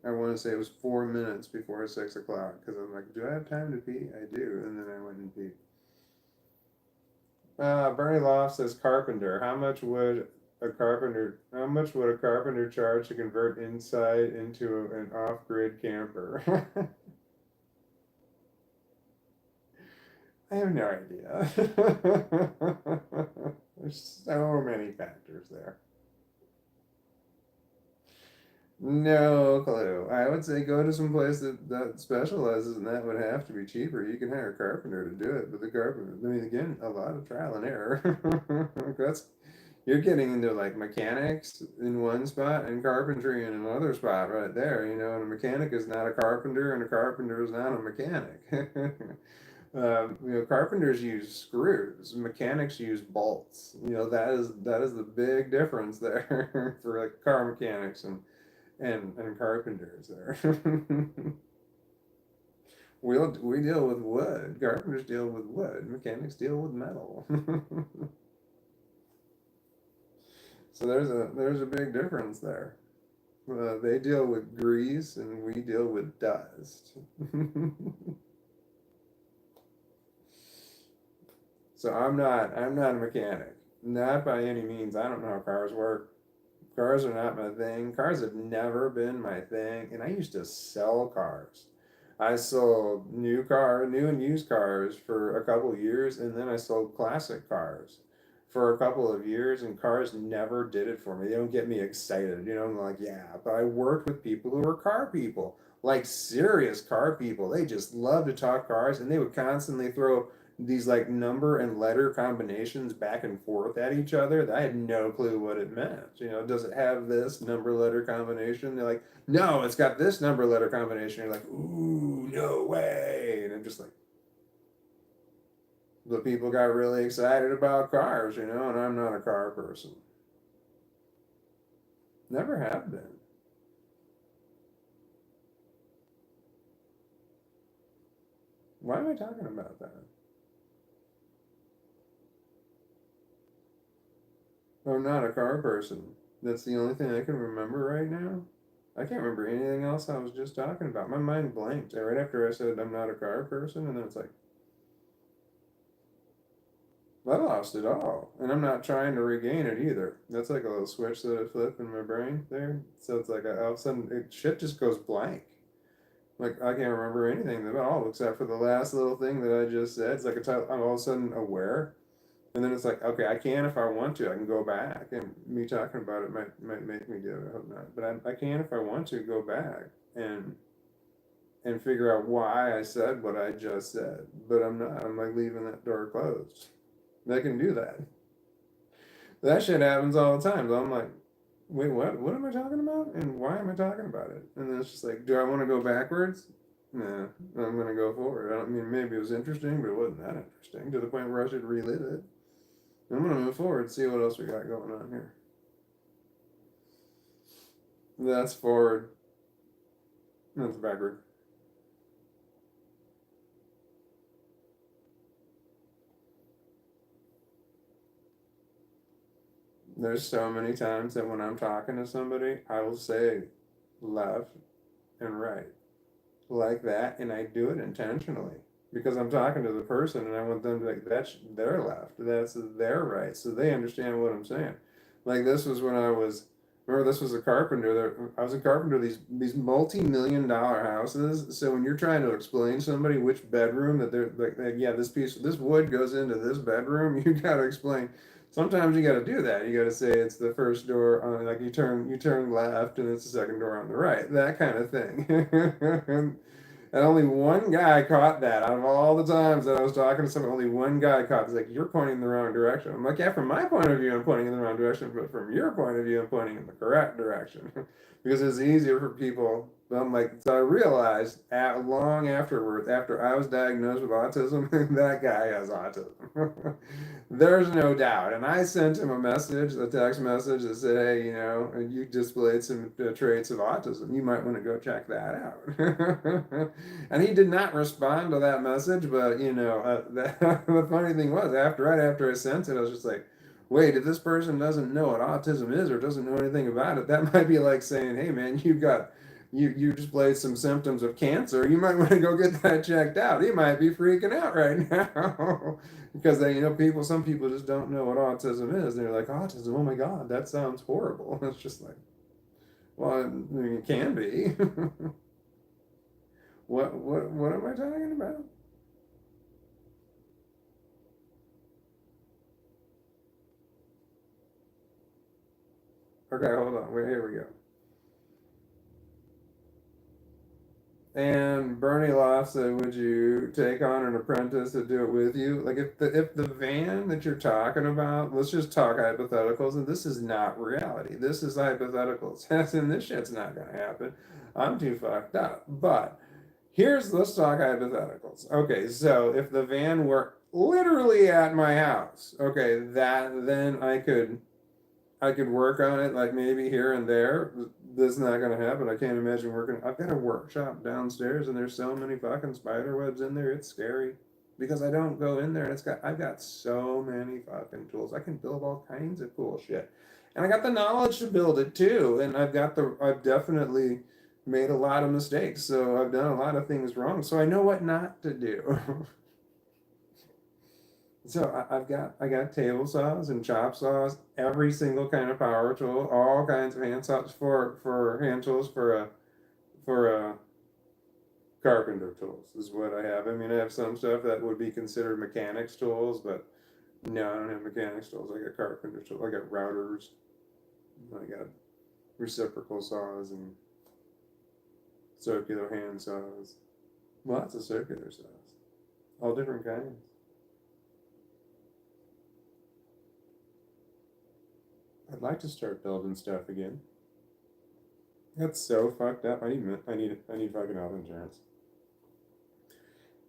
Speaker 1: I want to say it was 4 minutes before 6 o'clock because I'm like, do I have time to pee? I do, and then I went and peed. Bernie Loft says carpenter. How much would a carpenter charge to convert inside into an off-grid camper? I have no idea. There's so many factors there. No clue. I would say go to some place that specializes, and that would have to be cheaper. You can hire a carpenter to do it, but the carpenter, I mean, again, a lot of trial and error. That's you're getting into like mechanics in one spot and carpentry in another spot right there, you know, and a mechanic is not a carpenter and a carpenter is not a mechanic. You know, carpenters use screws, mechanics use bolts. You know, that is the big difference there for like car mechanics and carpenters there. We deal with wood. Carpenters deal with wood. Mechanics deal with metal. So there's a big difference there. They deal with grease and we deal with dust. So I'm not a mechanic. Not by any means. I don't know how cars work. Cars are not my thing. Cars have never been my thing. And I used to sell cars. I sold new and used cars for a couple of years, and then I sold classic cars for a couple of years, and cars never did it for me. They don't get me excited. You know, I'm like, yeah, but I worked with people who were car people, like serious car people. They just love to talk cars, and they would constantly throw these like number and letter combinations back and forth at each other that I had no clue what it meant. You know, does it have this number letter combination? They're like, no, it's got this number letter combination. You're like, ooh, no way. And I'm just like, the people got really excited about cars, you know, and I'm not a car person. Never have been. Why am I talking about that? I'm not a car person. That's the only thing I can remember right now. I can't remember anything else I was just talking about. My mind blanked right after I said I'm not a car person, and then it's like, I lost it all. And I'm not trying to regain it either. That's like a little switch that I flip in my brain there. So it's like all of a sudden, shit just goes blank. Like, I can't remember anything at all except for the last little thing that I just said. It's like I'm all of a sudden aware. And then it's like, okay, I can if I want to. I can go back. And me talking about it might make me do it. I hope not. But I can if I want to go back and figure out why I said what I just said. But I'm not. I'm like leaving that door closed. I can do that. That shit happens all the time. So I'm like, wait, what? What am I talking about? And why am I talking about it? And then it's just like, do I want to go backwards? Nah, I'm gonna go forward. I don't mean maybe it was interesting, but it wasn't that interesting to the point where I should relive it. I'm gonna move forward, see what else we got going on here. That's forward. That's backward. There's so many times that when I'm talking to somebody, I will say left and right like that, and I do it intentionally because I'm talking to the person and I want them to like that's their left, that's their right, so they understand what I'm saying. Like this was when I was remember this was a carpenter. I was a carpenter of these multi-million-dollar houses. So when you're trying to explain to somebody which bedroom that they're like yeah this wood goes into this bedroom, you got to explain. Sometimes you got to do that. You got to say it's the first door on, like you turn left and it's the second door on the right, that kind of thing. And only one guy caught that out of all the times that I was talking to someone. Only one guy caught. He's like, "You're pointing in the wrong direction." I'm like, "Yeah, from my point of view, I'm pointing in the wrong direction, but from your point of view, I'm pointing in the correct direction." Because it's easier for people. But I'm like, so I realized long afterwards, after I was diagnosed with autism, that guy has autism. There's no doubt. And I sent him a text message that said, hey, you know, you displayed some traits of autism. You might want to go check that out. And he did not respond to that message. But, you know, the funny thing was, right after I sent it, I was just like, wait, if this person doesn't know what autism is or doesn't know anything about it, that might be like saying, hey, man, you displayed some symptoms of cancer. You might want to go get that checked out. He might be freaking out right now because they, you know, some people just don't know what autism is. They're like, autism. Oh my God, that sounds horrible. It's just like, well, I mean, it can be. What am I talking about? Okay, hold on. Wait, here we go. And Bernie Loft said, "Would you take on an apprentice to do it with you?" Like if the van that you're talking about, let's just talk hypotheticals, and this is not reality. This is hypotheticals. And this shit's not gonna happen. I'm too fucked up. But let's talk hypotheticals. Okay, so if the van were literally at my house, okay, that then I could work on it, like maybe here and there. This is not gonna happen. I can't imagine working. I've got a workshop downstairs, and there's so many fucking spider webs in there. It's scary because I don't go in there, and I've got so many fucking tools. I can build all kinds of cool shit, and I got the knowledge to build it too. And I've definitely made a lot of mistakes, so I've done a lot of things wrong. So I know what not to do. So I got table saws and chop saws, every single kind of power tool, all kinds of hand saws for hand tools for carpenter tools is what I have. I mean, I have some stuff that would be considered mechanics tools, but no, I don't have mechanics tools. I got carpenter tools. I got routers. I got reciprocal saws and circular hand saws. Lots of circular saws, all different kinds. I'd like to start building stuff again. That's so fucked up. I need fucking health insurance.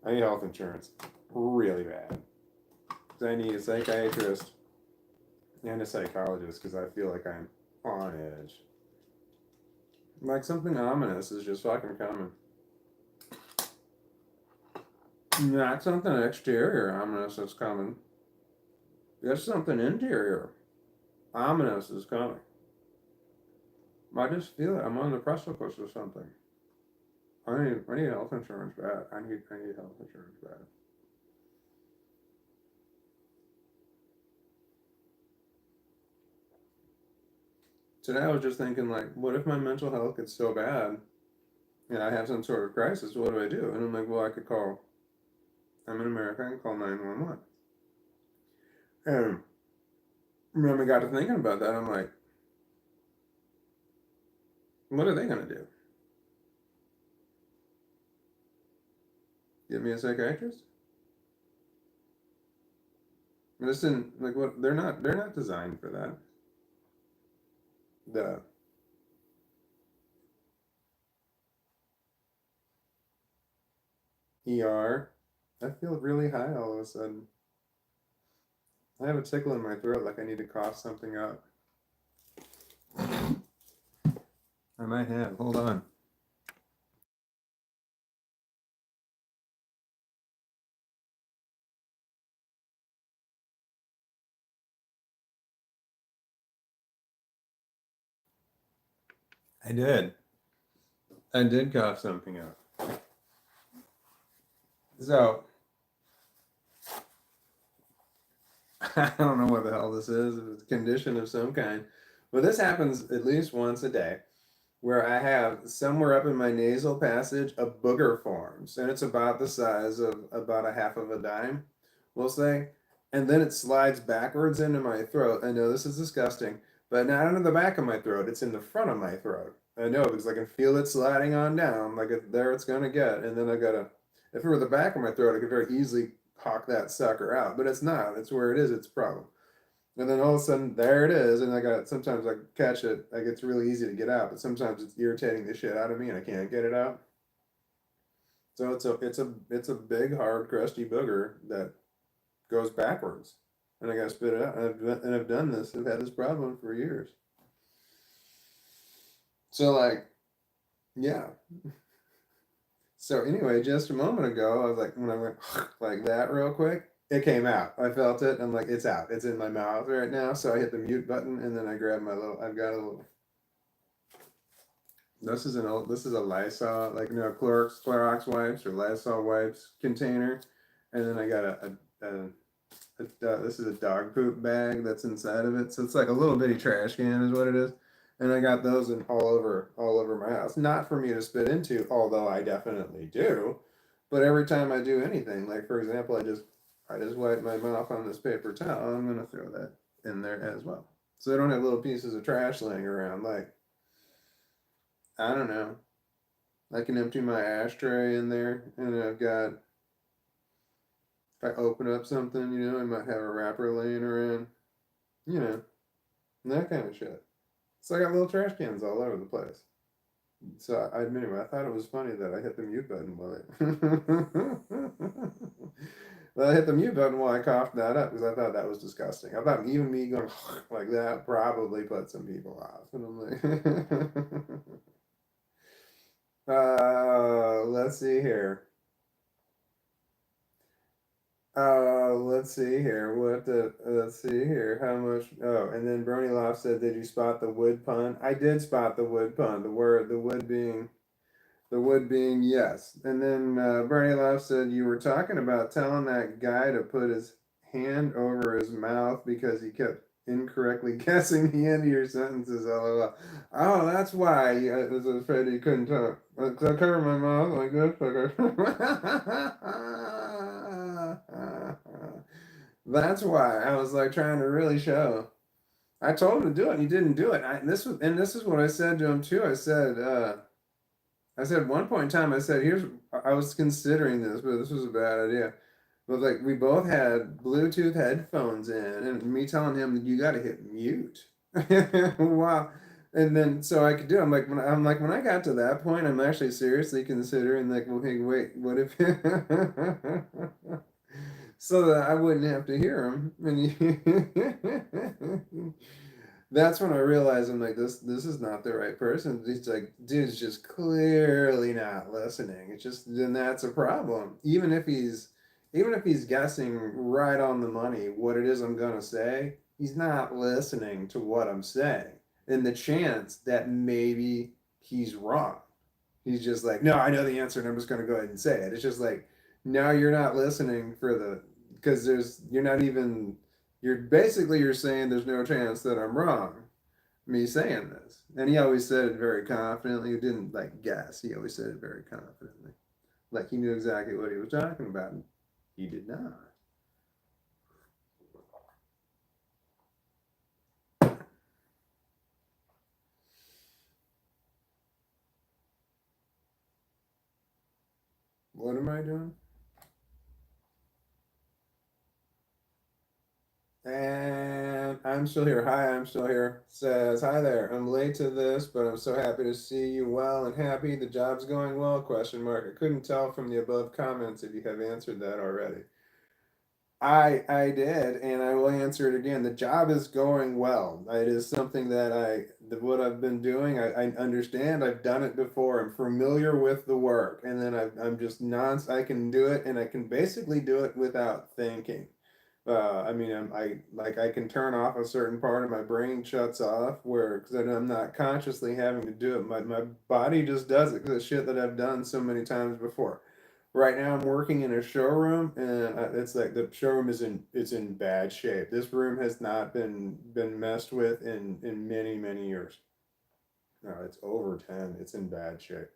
Speaker 1: I need health insurance really bad. 'Cause I need a psychiatrist and a psychologist because I feel like I'm on edge. Like something ominous is just fucking coming. Not something exterior ominous that's coming. There's something interior ominous is coming. I just feel it. I'm on the precipice of something. I need health insurance bad. I need health insurance bad. Today I was just thinking, like, what if my mental health gets so bad and I have some sort of crisis? What do I do? And I'm like, well, I could call. I'm in America. I can call 911. And when we got to thinking about that, I'm like, what are they gonna do? Get me a psychiatrist? Listen, like, what? They're not designed for that. The ER. I feel really high all of a sudden. I have a tickle in my throat, like I need to cough something up. I might have. Hold on. I did. I did cough something up. So I don't know what the hell this is. It's a condition of some kind. But this happens at least once a day where I have somewhere up in my nasal passage a booger forms, and it's about the size of about a half of a dime, we'll say. And then it slides backwards into my throat. I know this is disgusting, but not into the back of my throat. It's in the front of my throat. I know because I can feel it sliding on down, like there it's gonna get. And then I gotta, if it were the back of my throat, I could very easily hawk that sucker out, but it's not. It's where it is. It's a problem. And then all of a sudden, there it is, and sometimes I catch it. Like it's really easy to get out, but sometimes it's irritating the shit out of me, and I can't get it out. So it's a big, hard, crusty booger that goes backwards, and I gotta spit it out. And I've done this. I've had this problem for years. So like, yeah. So anyway, just a moment ago, I was like, when I went like that real quick, it came out. I felt it. I'm like, it's out. It's in my mouth right now. So I hit the mute button, and then I grabbed my little. I've got a little. This is a Lysol, like Clorox wipes or Lysol wipes container, and then I got this is a dog poop bag that's inside of it. So it's like a little bitty trash can is what it is. And I got those in all over my house. Not for me to spit into, although I definitely do. But every time I do anything, like for example, I just wipe my mouth on this paper towel. I'm gonna throw that in there as well. So I don't have little pieces of trash laying around. Like I don't know. I can empty my ashtray in there, and I've got, if I open up something, I might have a wrapper laying around, you know, that kind of shit. So I got little trash cans all over the place. So anyway, I thought it was funny that I hit the mute button while well, I hit the mute button while I coughed that up because I thought that was disgusting. I thought even me going like that probably put some people off. And I'm like, let's see here. Let's see here. Let's see here. How much? Oh, and then Bernie Loft said, "Did you spot the wood pun?" I did spot the wood pun. The wood being yes. And then Bernie Loft said, "You were talking about telling that guy to put his hand over his mouth because he kept incorrectly guessing the end of your sentences." LOL. Oh, that's why I was afraid he couldn't talk. I cover my mouth like this. That's why I was like trying to really show. I told him to do it, and he didn't do it. This is what I said to him too. I said at one point in time, I said, I was considering this, but this was a bad idea. But like, we both had Bluetooth headphones in, and me telling him that you got to hit mute. Wow. And then, so I could do it. When I got to that point, I'm actually seriously considering, like, well, hey, wait, what if, so that I wouldn't have to hear him. And that's when I realized I'm like, this is not the right person. He's like, dude's just clearly not listening. It's just, then that's a problem. Even if he's guessing right on the money what it is I'm gonna say, he's not listening to what I'm saying. And the chance that maybe he's wrong. He's just like, no, I know the answer and I'm just gonna go ahead and say it. It's just like, now you're not listening because you're not even, you're saying there's no chance that I'm wrong, me saying this. And he always said it very confidently. He didn't like guess. He always said it very confidently. Like he knew exactly what he was talking about. He did not. What am I doing? And I'm still here. Hi, I'm still here. Says, hi there. I'm late to this, but I'm so happy to see you well and happy. The job's going well? Question mark. I couldn't tell from the above comments if you have answered that already. I did, and I will answer it again. The job is going well. It is something that what I've been doing. I understand. I've done it before. I'm familiar with the work, and then I'm just I can do it, and I can basically do it without thinking. I mean, I can turn off a certain part of my brain shuts off where because I'm not consciously having to do it. My body just does it because it's shit that I've done so many times before. Right now, I'm working in a showroom, and it's like the showroom is in bad shape. This room has not been messed with in many years. No, it's over 10. It's in bad shape,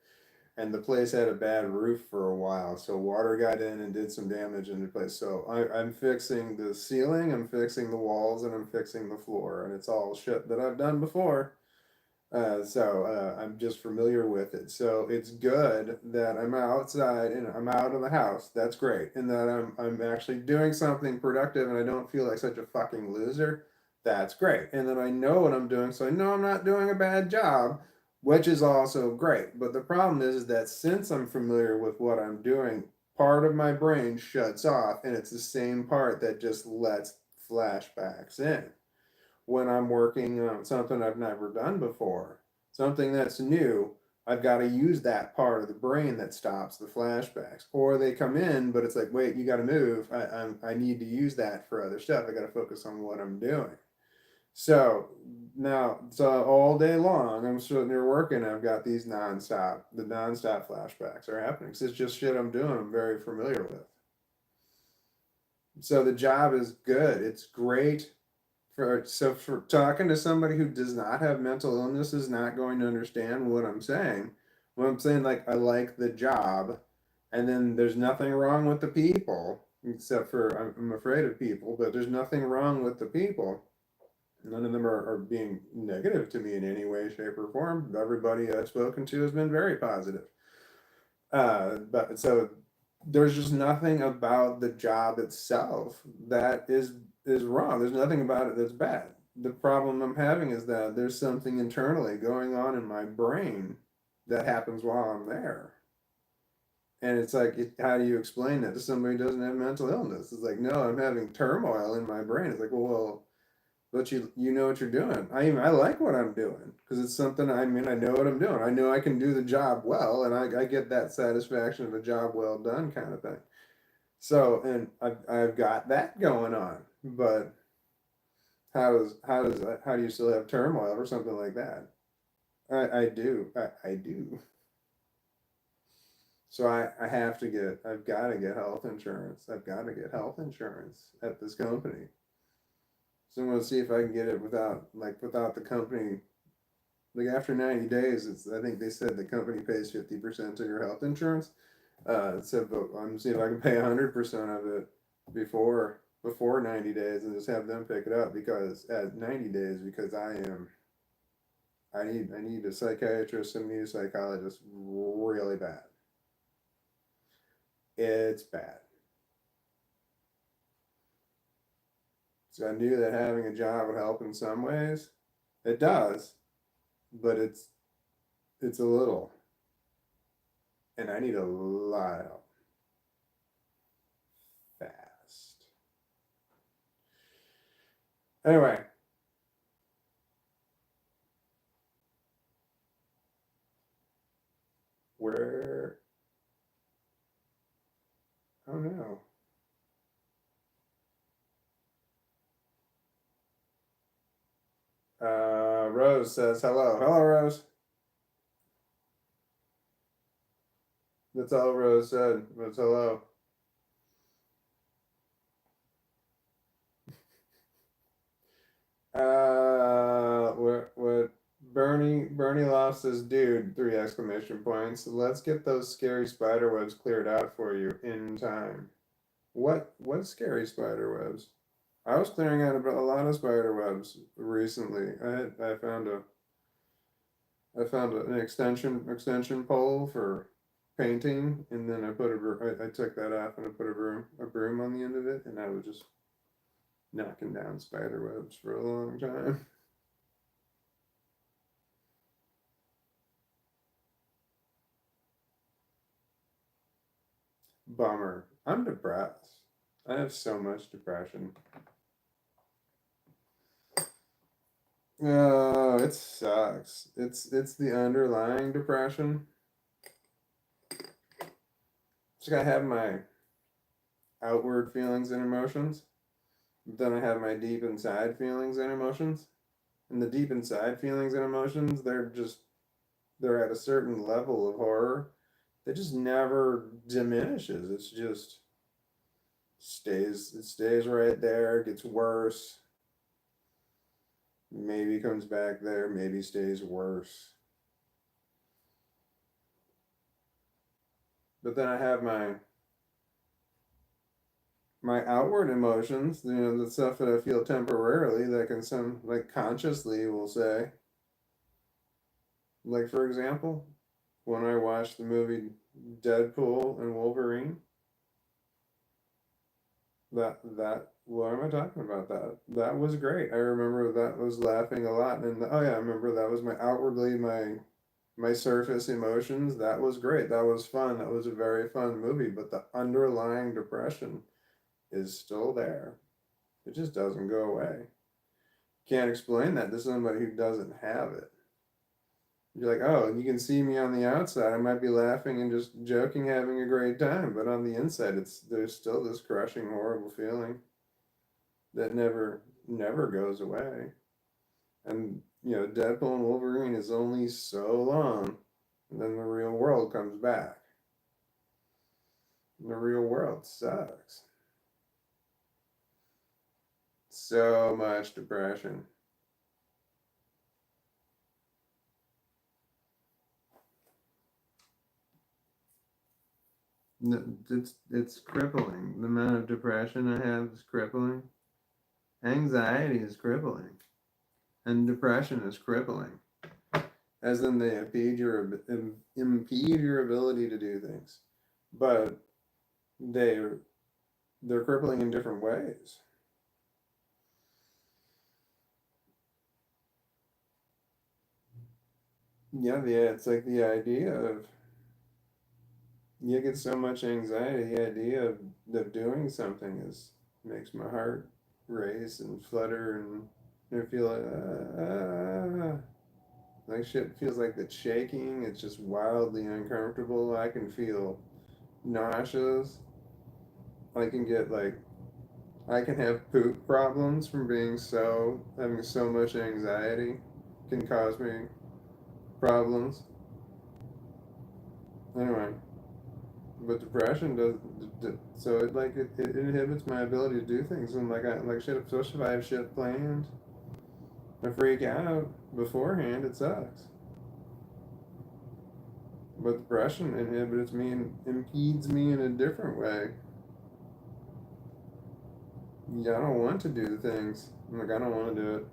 Speaker 1: and the place had a bad roof for a while, so water got in and did some damage in the place. So I'm fixing the ceiling, I'm fixing the walls, and I'm fixing the floor, and it's all shit that I've done before. I'm just familiar with it. So it's good that I'm outside and I'm out of the house. That's great. And that I'm actually doing something productive and I don't feel like such a fucking loser. That's great. And then I know what I'm doing, so I know I'm not doing a bad job, which is also great. But the problem is that since I'm familiar with what I'm doing, part of my brain shuts off and it's the same part that just lets flashbacks in when I'm working on something I've never done before, something that's new. I've got to use that part of the brain that stops the flashbacks, or they come in, but it's like, wait, you got to move. I need to use that for other stuff. I got to focus on what I'm doing. So now, so all day long, I'm sitting there working. I've got the nonstop flashbacks are happening. So it's just shit I'm doing. I'm very familiar with. So the job is good. It's great for talking to somebody who does not have mental illness is not going to understand what I'm saying. What I'm saying, like, I like the job, and then there's nothing wrong with the people, except for I'm afraid of people, but there's nothing wrong with the people. None of them are being negative to me in any way, shape, or form. Everybody I've spoken to has been very positive. But so there's just nothing about the job itself that is wrong. There's nothing about it that's bad. The problem I'm having is that there's something internally going on in my brain that happens while I'm there. And it's like, how do you explain that to somebody who doesn't have mental illness? It's like, no, I'm having turmoil in my brain. It's like, well, but you know what you're doing. I like what I'm doing because it's something. I mean, I know what I'm doing. I know I can do the job well, and I get that satisfaction of a job well done kind of thing. So, and I've got that going on. But how do you still have turmoil or something like that? I do. So I have to get, I've got to get health insurance. I've got to get health insurance at this company. So I'm gonna see if I can get it without the company. Like after 90 days, it's, I think they said the company pays 50% of your health insurance. So but I'm gonna see if I can pay 100% of it before 90 days and just have them pick it up because at 90 days because I need a psychiatrist and I need a psychologist really bad. It's bad. So I knew that having a job would help in some ways. It does, but it's a little, and I need a lot of help fast. Anyway, where? Oh no. Rose says hello. Hello, Rose. That's all Rose said was hello. What Bernie lost his dude, three exclamation points. Let's get those scary spider webs cleared out for you in time. What scary spider webs? I was clearing out a lot of spider webs recently. I found an extension pole for painting, and then I took that off and I put a broom on the end of it, and I was just knocking down spider webs for a long time. Bummer. I'm depressed. I have so much depression. Oh, it sucks. It's the underlying depression. Just gotta have my outward feelings and emotions. Then I have my deep inside feelings and emotions. And the deep inside feelings and emotions, they're at a certain level of horror that just never diminishes. It's just it stays right there, gets worse, maybe comes back there, maybe stays worse. But then I have my outward emotions, the stuff that I feel temporarily that can some like consciously will say. Like for example, when I watched the movie Deadpool and Wolverine, that what am I talking about? That was great. I remember that was laughing a lot, and oh yeah, I remember that was my surface emotions. That was great. That was fun. That was a very fun movie. But the underlying depression is still there. It just doesn't go away. Can't explain that to somebody who doesn't have it. You're like, oh, you can see me on the outside. I might be laughing and just joking, having a great time, but on the inside, there's still this crushing, horrible feeling that never goes away. And Deadpool and Wolverine is only so long, and then the real world comes back. And the real world sucks. So much depression. It's crippling. The amount of depression I have is crippling. Anxiety is crippling, and depression is crippling. as in they impede your ability to do things, but they're they're crippling in different ways. Yeah, it's like the idea of you get so much anxiety. The idea of doing something is makes my heart race and flutter, and I feel like shit feels like it's shaking. It's just wildly uncomfortable. I can feel nauseous. I can get like I can have poop problems from being having so much anxiety can cause me problems. Anyway, but depression does so it inhibits my ability to do things, and like shit, especially if I have shit planned, I freak out beforehand. It sucks. But depression inhibits me and impedes me in a different way. Yeah, I don't want to do the things. I don't want to do it.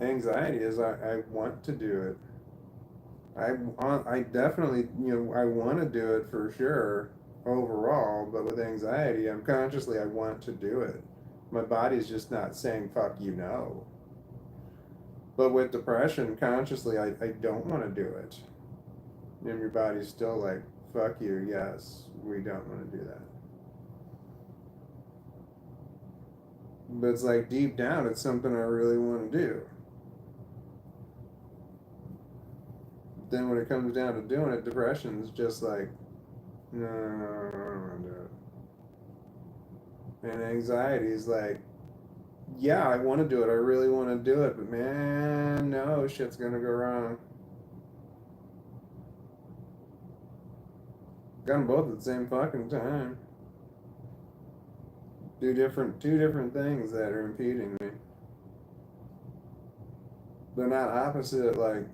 Speaker 1: Anxiety is I want to do it. I definitely, I want to do it for sure overall, but with anxiety, I want to do it. My body's just not saying fuck you no. But with depression, consciously, I don't want to do it. And your body's still like, fuck you, yes, we don't want to do that. But it's like deep down, it's something I really want to do. Then when it comes down to doing it, depression is just like, no, I don't want to do it. And anxiety is like, yeah, I want to do it. I really want to do it, but man, no, shit's gonna go wrong. Got them both at the same fucking time. Two different things that are impeding me. They're not opposite like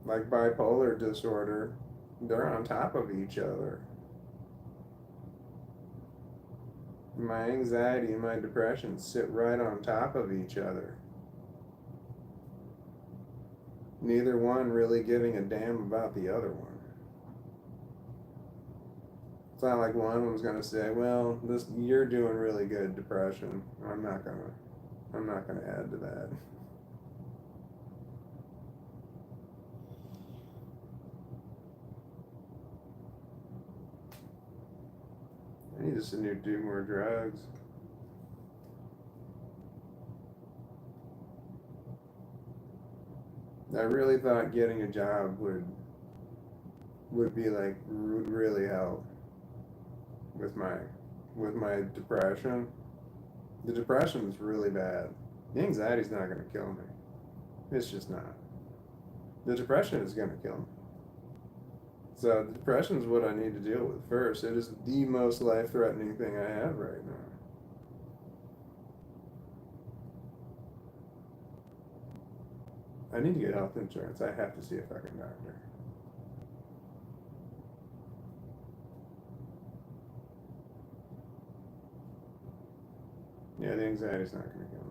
Speaker 1: bipolar disorder. They're on top of each other. My anxiety and my depression sit right on top of each other. Neither one really giving a damn about the other one. It's not like one of them's gonna say, "Well, this you're doing really good, depression. I'm not gonna add to that." I need just to do more drugs. I really thought getting a job would be like really help with my depression. The depression is really bad. The anxiety's not going to kill me. It's just not. The depression is going to kill me. So the depression is what I need to deal with first. It is the most life-threatening thing I have right now. I need to get health insurance. I have to see a fucking doctor. Yeah, the anxiety's not going to kill me.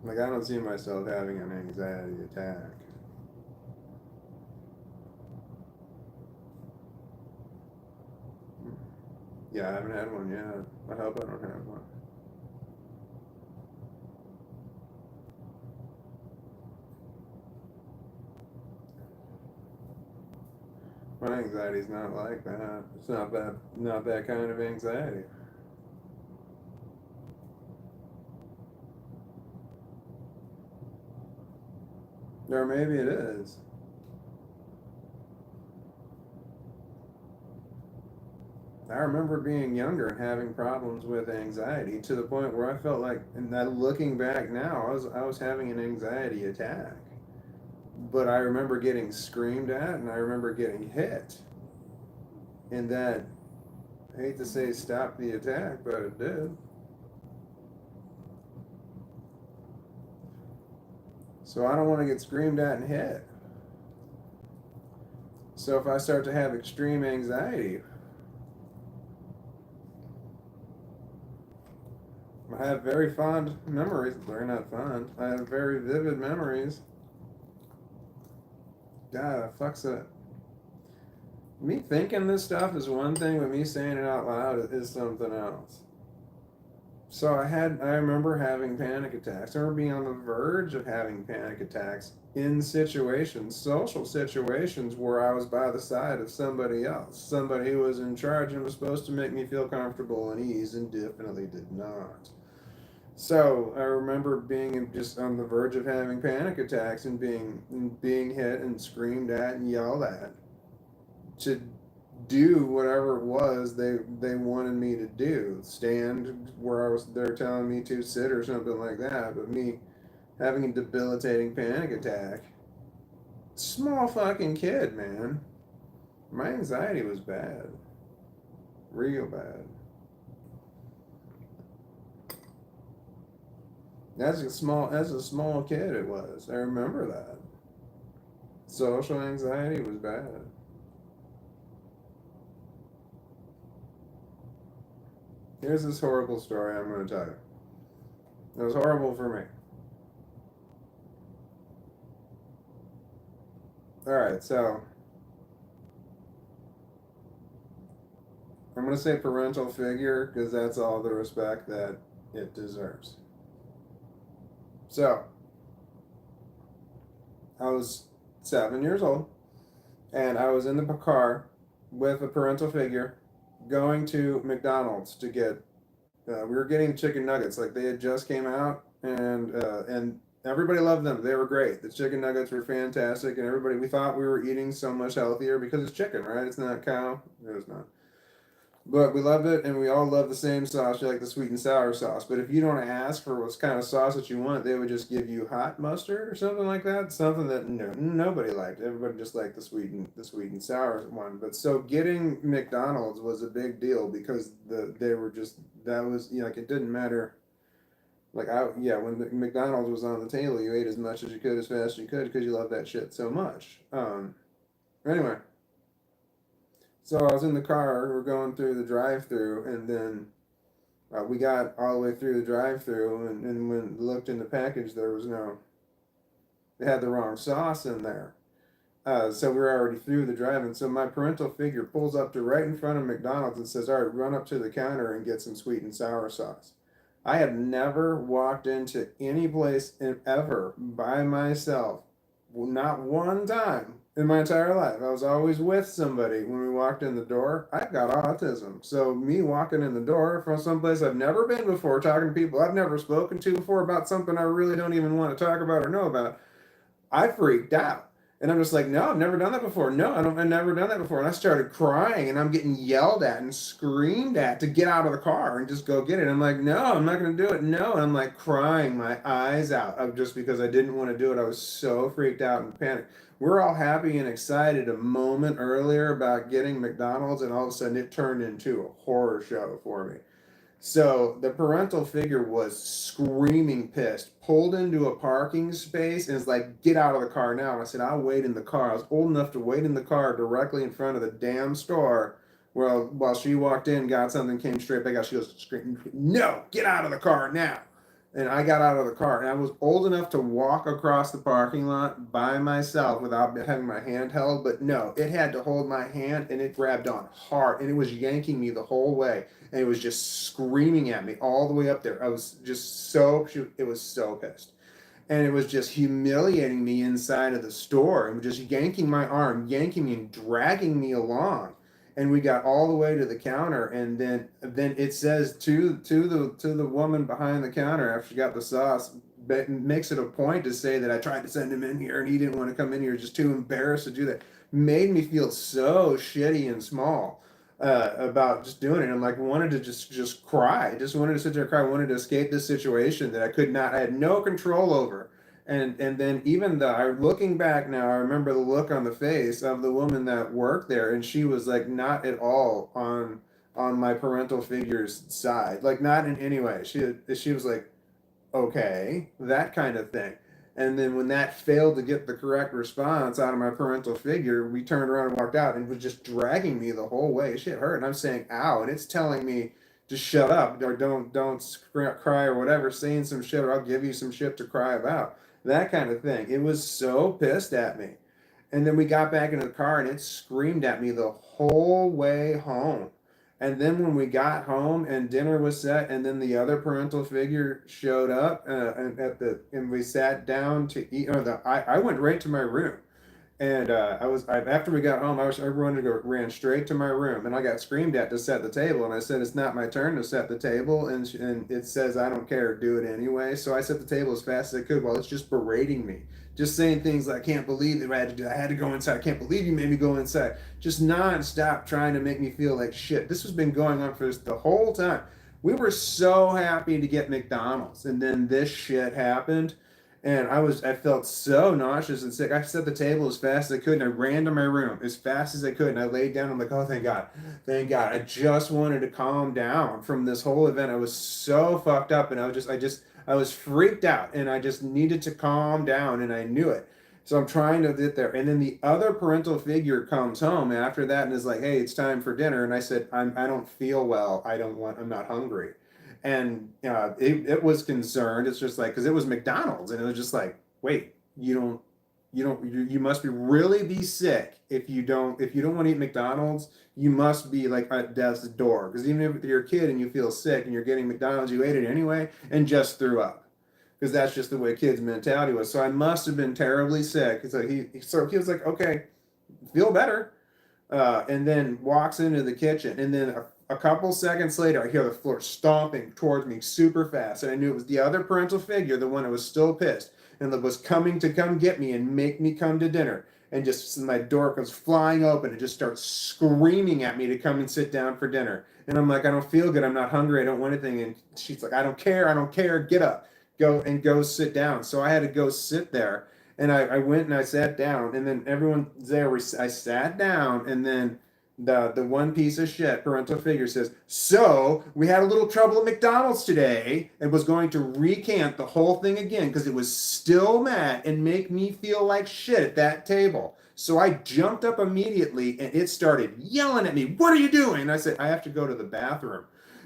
Speaker 1: Like, I don't see myself having an anxiety attack. Yeah, I haven't had one yet. I hope I don't have one. My anxiety's not like that. It's not that kind of anxiety. Or maybe it is. I remember being younger and having problems with anxiety to the point where I felt like, and that looking back now, I was having an anxiety attack. But I remember getting screamed at and I remember getting hit. And that, I hate to say stop the attack, but it did. So I don't want to get screamed at and hit. So if I start to have extreme anxiety, I have very fond memories. They're not fond. I have very vivid memories. God, that fucks it. Me thinking this stuff is one thing, but me saying it out loud is something else. So I remember having panic attacks. I remember being on the verge of having panic attacks in situations, social situations, where I was by the side of somebody else, somebody who was in charge and was supposed to make me feel comfortable and ease, and definitely did not. So I remember being just on the verge of having panic attacks and being hit and screamed at and yelled at to do whatever it was they wanted me to do. Stand where they're telling me to sit or something like that. But me having a debilitating panic attack. Small fucking kid, man. My anxiety was bad. Real bad. As a small kid it was. I remember that. Social anxiety was bad. Here's this horrible story I'm going to tell you. It was horrible for me. Alright, so I'm going to say parental figure because that's all the respect that it deserves. So, I was 7 years old and I was in the car with a parental figure going to McDonald's to get, we were getting chicken nuggets. Like they had just came out and everybody loved them. They were great. The chicken nuggets were fantastic and we thought we were eating so much healthier because it's chicken, right? It's not cow. It was not. But we loved it, and we all love the same sauce. You like the sweet and sour sauce. But if you don't ask for what kind of sauce that you want, they would just give you hot mustard or something like that. Something that nobody liked. Everybody just liked the sweet and sour one. But so getting McDonald's was a big deal because they were just that was like it didn't matter. Like when the McDonald's was on the table, you ate as much as you could, as fast as you could, because you love that shit so much. Anyway. So I was in the car, we're going through the drive-through, and then we got all the way through the drive-through, and when looked in the package, they had the wrong sauce in there. So we were already through the drive-in. So my parental figure pulls up to right in front of McDonald's and says, "All right, run up to the counter and get some sweet and sour sauce." I had never walked into any place ever by myself, not one time in my entire life. I was always with somebody when we walked in the door. I've got autism. So me walking in the door from someplace I've never been before, talking to people I've never spoken to before about something I really don't even want to talk about or know about, I freaked out. And I'm just like, no, I've never done that before. No, I've never done that before. And I started crying and I'm getting yelled at and screamed at to get out of the car and just go get it. I'm like, no, I'm not going to do it. No. And I'm like crying my eyes out of just because I didn't want to do it. I was so freaked out and panicked. We're all happy and excited a moment earlier about getting McDonald's, and all of a sudden it turned into a horror show for me. So the parental figure was screaming pissed, pulled into a parking space, and is like, "Get out of the car now." And I said, "I'll wait in the car." I was old enough to wait in the car directly in front of the damn store. Well, while she walked in, got something, came straight back out. She goes screaming, "No, get out of the car now." And I got out of the car, and I was old enough to walk across the parking lot by myself without having my hand held. But no, it had to hold my hand, and it grabbed on hard, and it was yanking me the whole way, and it was just screaming at me all the way up there. I was just it was so pissed. And it was just humiliating me inside of the store and just yanking my arm, yanking me and dragging me along. And we got all the way to the counter, and then it says to the woman behind the counter after she got the sauce, makes it a point to say that I tried to send him in here and he didn't want to come in here, just too embarrassed to do that. Made me feel so shitty and small about just doing it. I'm like, wanted to just cry, just wanted to sit there and cry, wanted to escape this situation that I could not, I had no control over. And then even looking back now, I remember the look on the face of the woman that worked there, and she was like not at all on my parental figure's side, like not in any way. She was like, okay, that kind of thing. And then when that failed to get the correct response out of my parental figure, we turned around and walked out, and it was just dragging me the whole way. Shit hurt, and I'm saying "ow," and it's telling me to shut up or don't cry or whatever, saying some shit, or I'll give you some shit to cry about, that kind of thing. It was so pissed at me. And then we got back into the car, and it screamed at me the whole way home. And then when we got home and dinner was set, and then the other parental figure showed up, and we sat down to eat. I went right to my room, and after we got home, I wanted to go, ran straight to my room, and I got screamed at to set the table, and I said it's not my turn to set the table, and it says I don't care, do it anyway. So I set the table as fast as I could while it's just berating me, just saying things like, I can't believe that I had to do. I had to go inside. I can't believe you made me go inside. Just nonstop trying to make me feel like shit. This has been going on for the whole time. We were so happy to get McDonald's, and then this shit happened, and I felt so nauseous and sick. I set the table as fast as I could, and I ran to my room as fast as I could, and I laid down. I'm like, oh, thank God, thank God. I just wanted to calm down from this whole event. I was so fucked up, and I was freaked out, and I just needed to calm down, and I knew it. So I'm trying to get there, and then the other parental figure comes home after that and is like, "Hey, it's time for dinner." And I said, I don't feel well. I'm not hungry." And it was concerned. It's just like, because it was McDonald's, and it was just like, wait, you must be really be sick if you don't want to eat McDonald's. You must be like at death's door, because even if you're a kid and you feel sick and you're getting McDonald's, you ate it anyway and just threw up, because that's just the way kids' mentality was. So I must have been terribly sick. So he was like, okay, feel better, and then walks into the kitchen, and then a couple seconds later, I hear the floor stomping towards me super fast, and I knew it was the other parental figure, the one that was still pissed, and that was coming to come get me and make me come to dinner. And just my door comes flying open and just starts screaming at me to come and sit down for dinner. And I'm like, I don't feel good. I'm not hungry. I don't want anything. And she's like, I don't care. I don't care. Get up. Go sit down. So I had to go sit there, and I went and I sat down, and then everyone's there. I sat down, and then the one piece of shit parental figure says, "So we had a little trouble at McDonald's today," and was going to recant the whole thing again because it was still mad and make me feel like shit at that table. So I jumped up immediately, and it started yelling at me, "What are you doing?" And I said, "I have to go to the bathroom."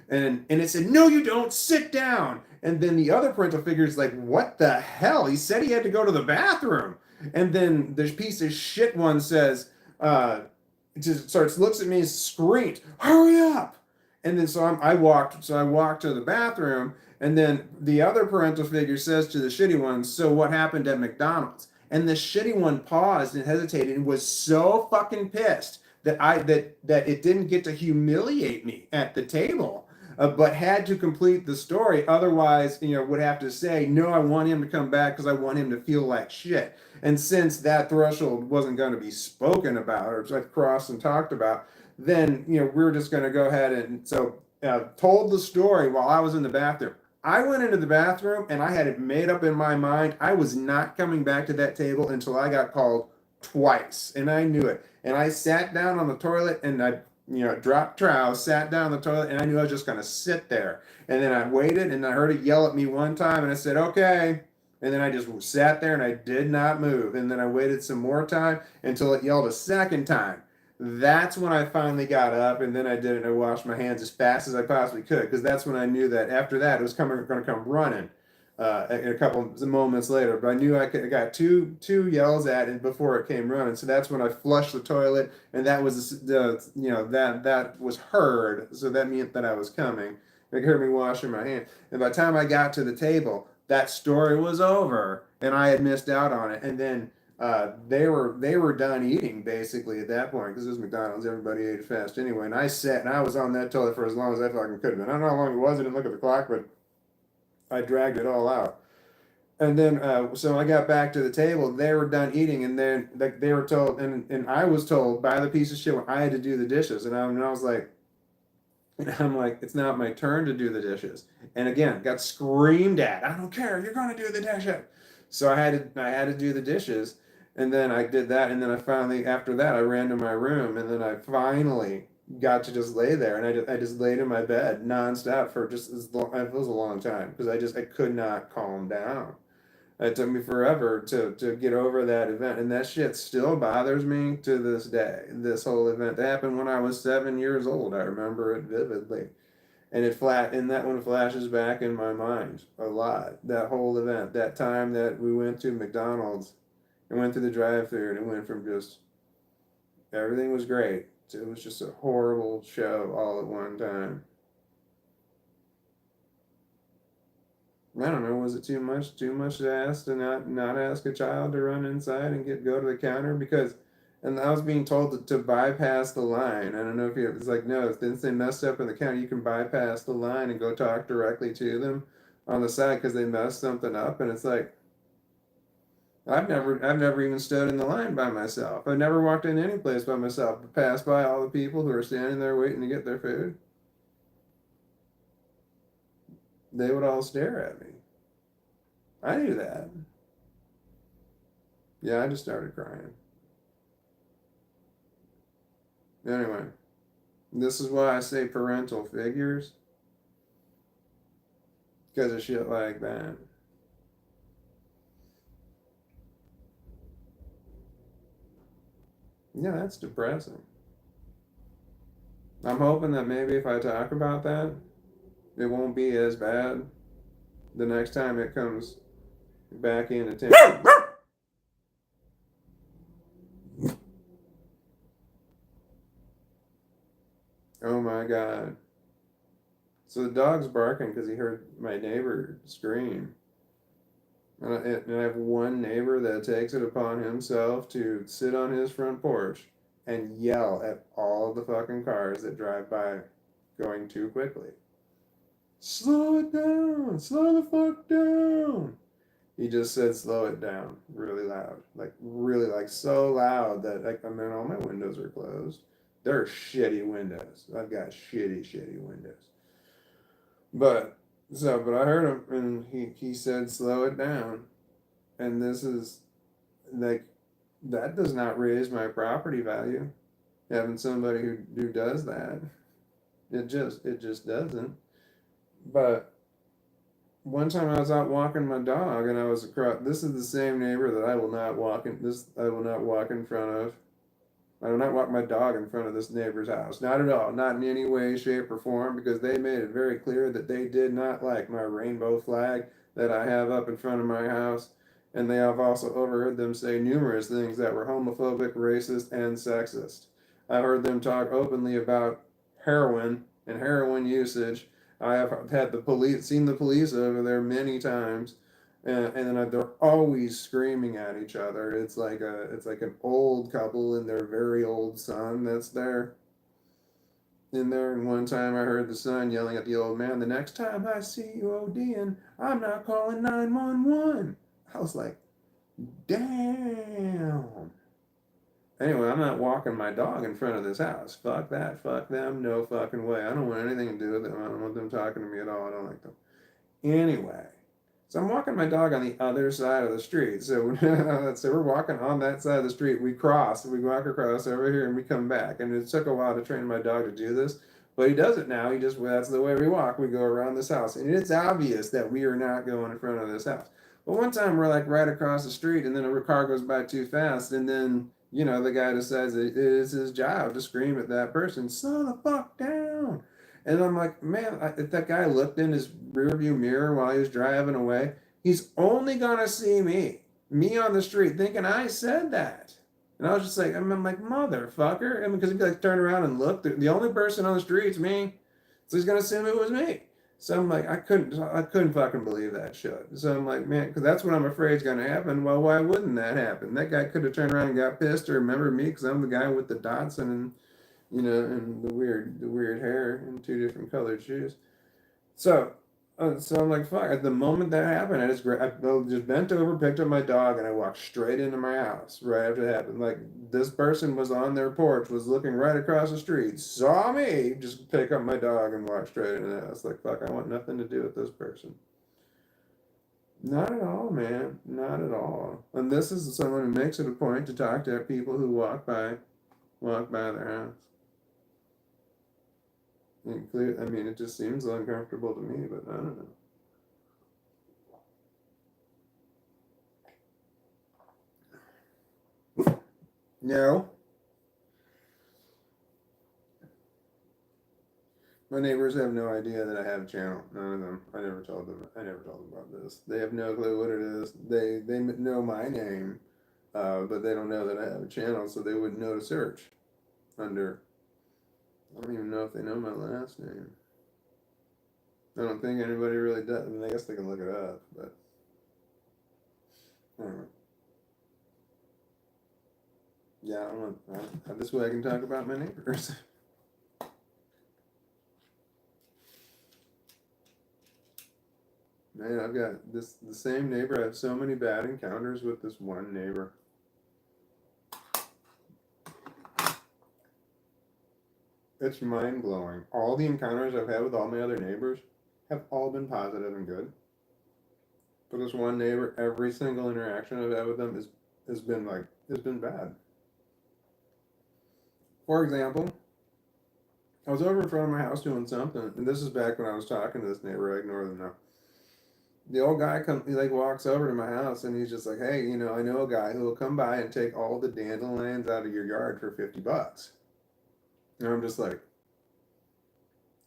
Speaker 1: And it said, "No, you don't. Sit down." And then the other parental figure is like, "What the hell? He said he had to go to the bathroom." And then the piece of shit one says, just starts, looks at me and screams, "Hurry up!" And then I walked to the bathroom, and then the other parental figure says to the shitty one, "So what happened at McDonald's?" And the shitty one paused and hesitated and was so fucking pissed that it didn't get to humiliate me at the table, but had to complete the story. Otherwise, would have to say, "No, I want him to come back because I want him to feel like shit." And since that threshold wasn't going to be spoken about or like crossed and talked about, then we were just going to go ahead and told the story while I was in the bathroom. I went into the bathroom, and I had it made up in my mind I was not coming back to that table until I got called twice, and I knew it. And I sat down on the toilet, and I dropped trowel, sat down on the toilet, and I knew I was just going to sit there. And then I waited, and I heard it yell at me one time, and I said, "Okay." And then I just sat there, and I did not move. And then I waited some more time until it yelled a second time. That's when I finally got up, and then I did it, and I washed my hands as fast as I possibly could, because that's when I knew that after that it was going to come running a couple of moments later. But I knew I got two yells at it before it came running. So that's when I flushed the toilet, and that was that was heard. So that meant that I was coming. They heard me washing my hands, and by the time I got to the table, that story was over, and I had missed out on it. And then they were done eating basically at that point, because it was McDonald's. Everybody ate fast anyway. And I sat and I was on that toilet for as long as I fucking could have been. I don't know how long it was. I didn't look at the clock, but I dragged it all out. And then so I got back to the table. They were done eating, and then they were told, and I was told by the piece of shit when I had to do the dishes, and I was like. And I'm like, it's not my turn to do the dishes. And again, got screamed at. "I don't care. You're going to do the dishes." So I had to do the dishes, and then I did that, and then I finally, after that, I ran to my room, and then I finally got to just lay there, and I just laid in my bed nonstop for just as long. It was a long time because I could not calm down. It took me forever to get over that event, and that shit still bothers me to this day. This whole event happened when I was 7 years old. I remember it vividly, and and that one flashes back in my mind a lot. That whole event, that time that we went to McDonald's and went through the drive-thru, and it went from just everything was great to it was just a horrible show all at one time. I don't know. Was it too much? Too much to ask to not ask a child to run inside and go to the counter because, and I was being told to bypass the line. I don't know if it's like no. Since they messed up in the counter, you can bypass the line and go talk directly to them on the side because they messed something up. And it's like I've never even stood in the line by myself. I've never walked in any place by myself. Passed by all the people who are standing there waiting to get their food. They would all stare at me. I knew that. Yeah, I just started crying. Anyway, this is why I say parental figures, because of shit like that. Yeah, that's depressing. I'm hoping that maybe if I talk about that, it won't be as bad the next time it comes back in attention. Oh my god. So the dog's barking because he heard my neighbor scream. And I have one neighbor that takes it upon himself to sit on his front porch and yell at all the fucking cars that drive by going too quickly. Slow it down! Slow the fuck down! He just said slow it down really loud. Like really like so loud that like I mean all my windows are closed. They're shitty windows. I've got shitty windows. But but I heard him and he said slow it down. And this is like that does not raise my property value. Having somebody who does that. It just doesn't. But one time I was out walking my dog and I was across this is the same neighbor that I will not walk in front of. I will not walk my dog in front of this neighbor's house. Not at all. Not in any way, shape, or form, because they made it very clear that they did not like my rainbow flag that I have up in front of my house. And they have also overheard them say numerous things that were homophobic, racist, and sexist. I heard them talk openly about heroin and heroin usage. I have had seen the police over there many times, and then they're always screaming at each other. It's like an old couple and their very old son that's there in there. And one time I heard the son yelling at the old man, "The next time I see you ODing, I'm not calling 911." I was like, damn. Anyway, I'm not walking my dog in front of this house. Fuck that. Fuck them. No fucking way. I don't want anything to do with them. I don't want them talking to me at all. I don't like them. Anyway, so I'm walking my dog on the other side of the street. So, so we're walking on that side of the street. We walk across over here, and we come back. And it took a while to train my dog to do this, but he does it now. That's the way we walk. We go around this house, and it's obvious that we are not going in front of this house. But one time we're like right across the street, and then a car goes by too fast, and then the guy decides that it is his job to scream at that person, "Slow the fuck down." And I'm like, man, if that guy looked in his rearview mirror while he was driving away, he's only gonna see me on the street, thinking I said that. And I was just like, I'm like, motherfucker. I mean, because he'd be like, turn around and look. The only person on the street's me, so he's gonna assume it was me. So I'm like, I couldn't fucking believe that shit. So I'm like, man, because that's what I'm afraid is gonna happen. Well, why wouldn't that happen? That guy could have turned around and got pissed or remembered me because I'm the guy with the Datsun and and the weird hair and two different colored shoes. So, so I'm like, fuck. At the moment that happened, I just bent over, picked up my dog, and I walked straight into my house right after it happened. Like this person was on their porch, was looking right across the street, saw me just pick up my dog and walk straight into the house. Like, fuck, I want nothing to do with this person. Not at all, man. Not at all. And this is someone who makes it a point to talk to people who walk by their house. I mean, it just seems uncomfortable to me, but I don't know. No. My neighbors have no idea that I have a channel. None of them. I never told them. I never told them about this. They have no clue what it is. They know my name, but they don't know that I have a channel, so they wouldn't know to search under. I don't even know if they know my last name. I don't think anybody really does. I mean, I guess they can look it up, but anyway. Yeah, I don't want. This way I can talk about my neighbors. Man, I've got the same neighbor. I have so many bad encounters with this one neighbor. It's mind blowing. All the encounters I've had with all my other neighbors have all been positive and good. But this one neighbor, every single interaction I've had with them has been bad. For example, I was over in front of my house doing something, and this is back when I was talking to this neighbor. I ignore them now. The old guy he walks over to my house, and he's just like, "Hey, I know a guy who will come by and take all the dandelions out of your yard for $50." And I'm just like,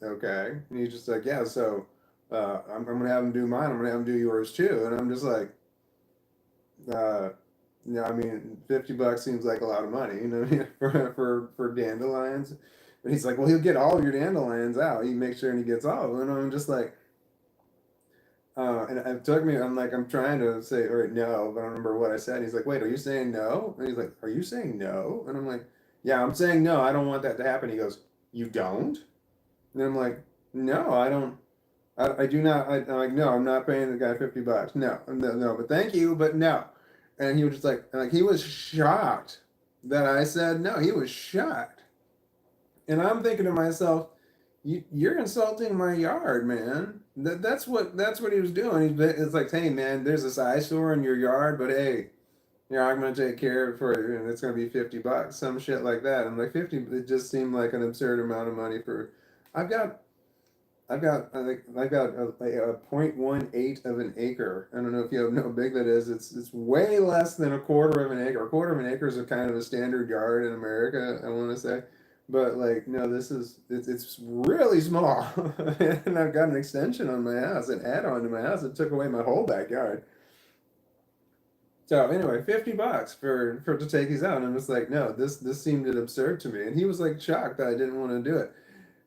Speaker 1: "Okay." And he's just like, "Yeah, so I'm gonna have him do mine. I'm gonna have him do yours too." And I'm just like, yeah, I mean, $50 seems like a lot of money, for dandelions. But he's like, "Well, he'll get all of your dandelions out. He makes sure and he gets all of them." And I'm just like, and it took me. I'm trying to say, all right, no, but I don't remember what I said. He's like, "Wait, are you saying no?" And he's like, "Are you saying no?" And I'm like, "Yeah, I'm saying no. I don't want that to happen." He goes, "You don't?" And I'm like, "No, I don't. I do not." I'm like, "No, I'm not paying the guy $50. No, no, no. But thank you, but no." And he was just like he was shocked that I said no. He was shocked, and I'm thinking to myself, you're insulting my yard, man. That's what he was doing. It's like, "Hey, man, there's this eyesore in your yard, but hey, I'm gonna take care of it for you, and it's gonna be $50, some shit like that." And like 50, it just seemed like an absurd amount of money for. I've got I've got a 0.18 of an acre. I don't know if you know how big that is. It's way less than a quarter of an acre. A quarter of an acre is a kind of a standard yard in America, I want to say. But like, no, it's really small. And I've got an extension on my house, an add-on to my house. It took away my whole backyard. So anyway, $50 for to take these out. And I'm just like, no, this seemed absurd to me. And he was like shocked that I didn't want to do it.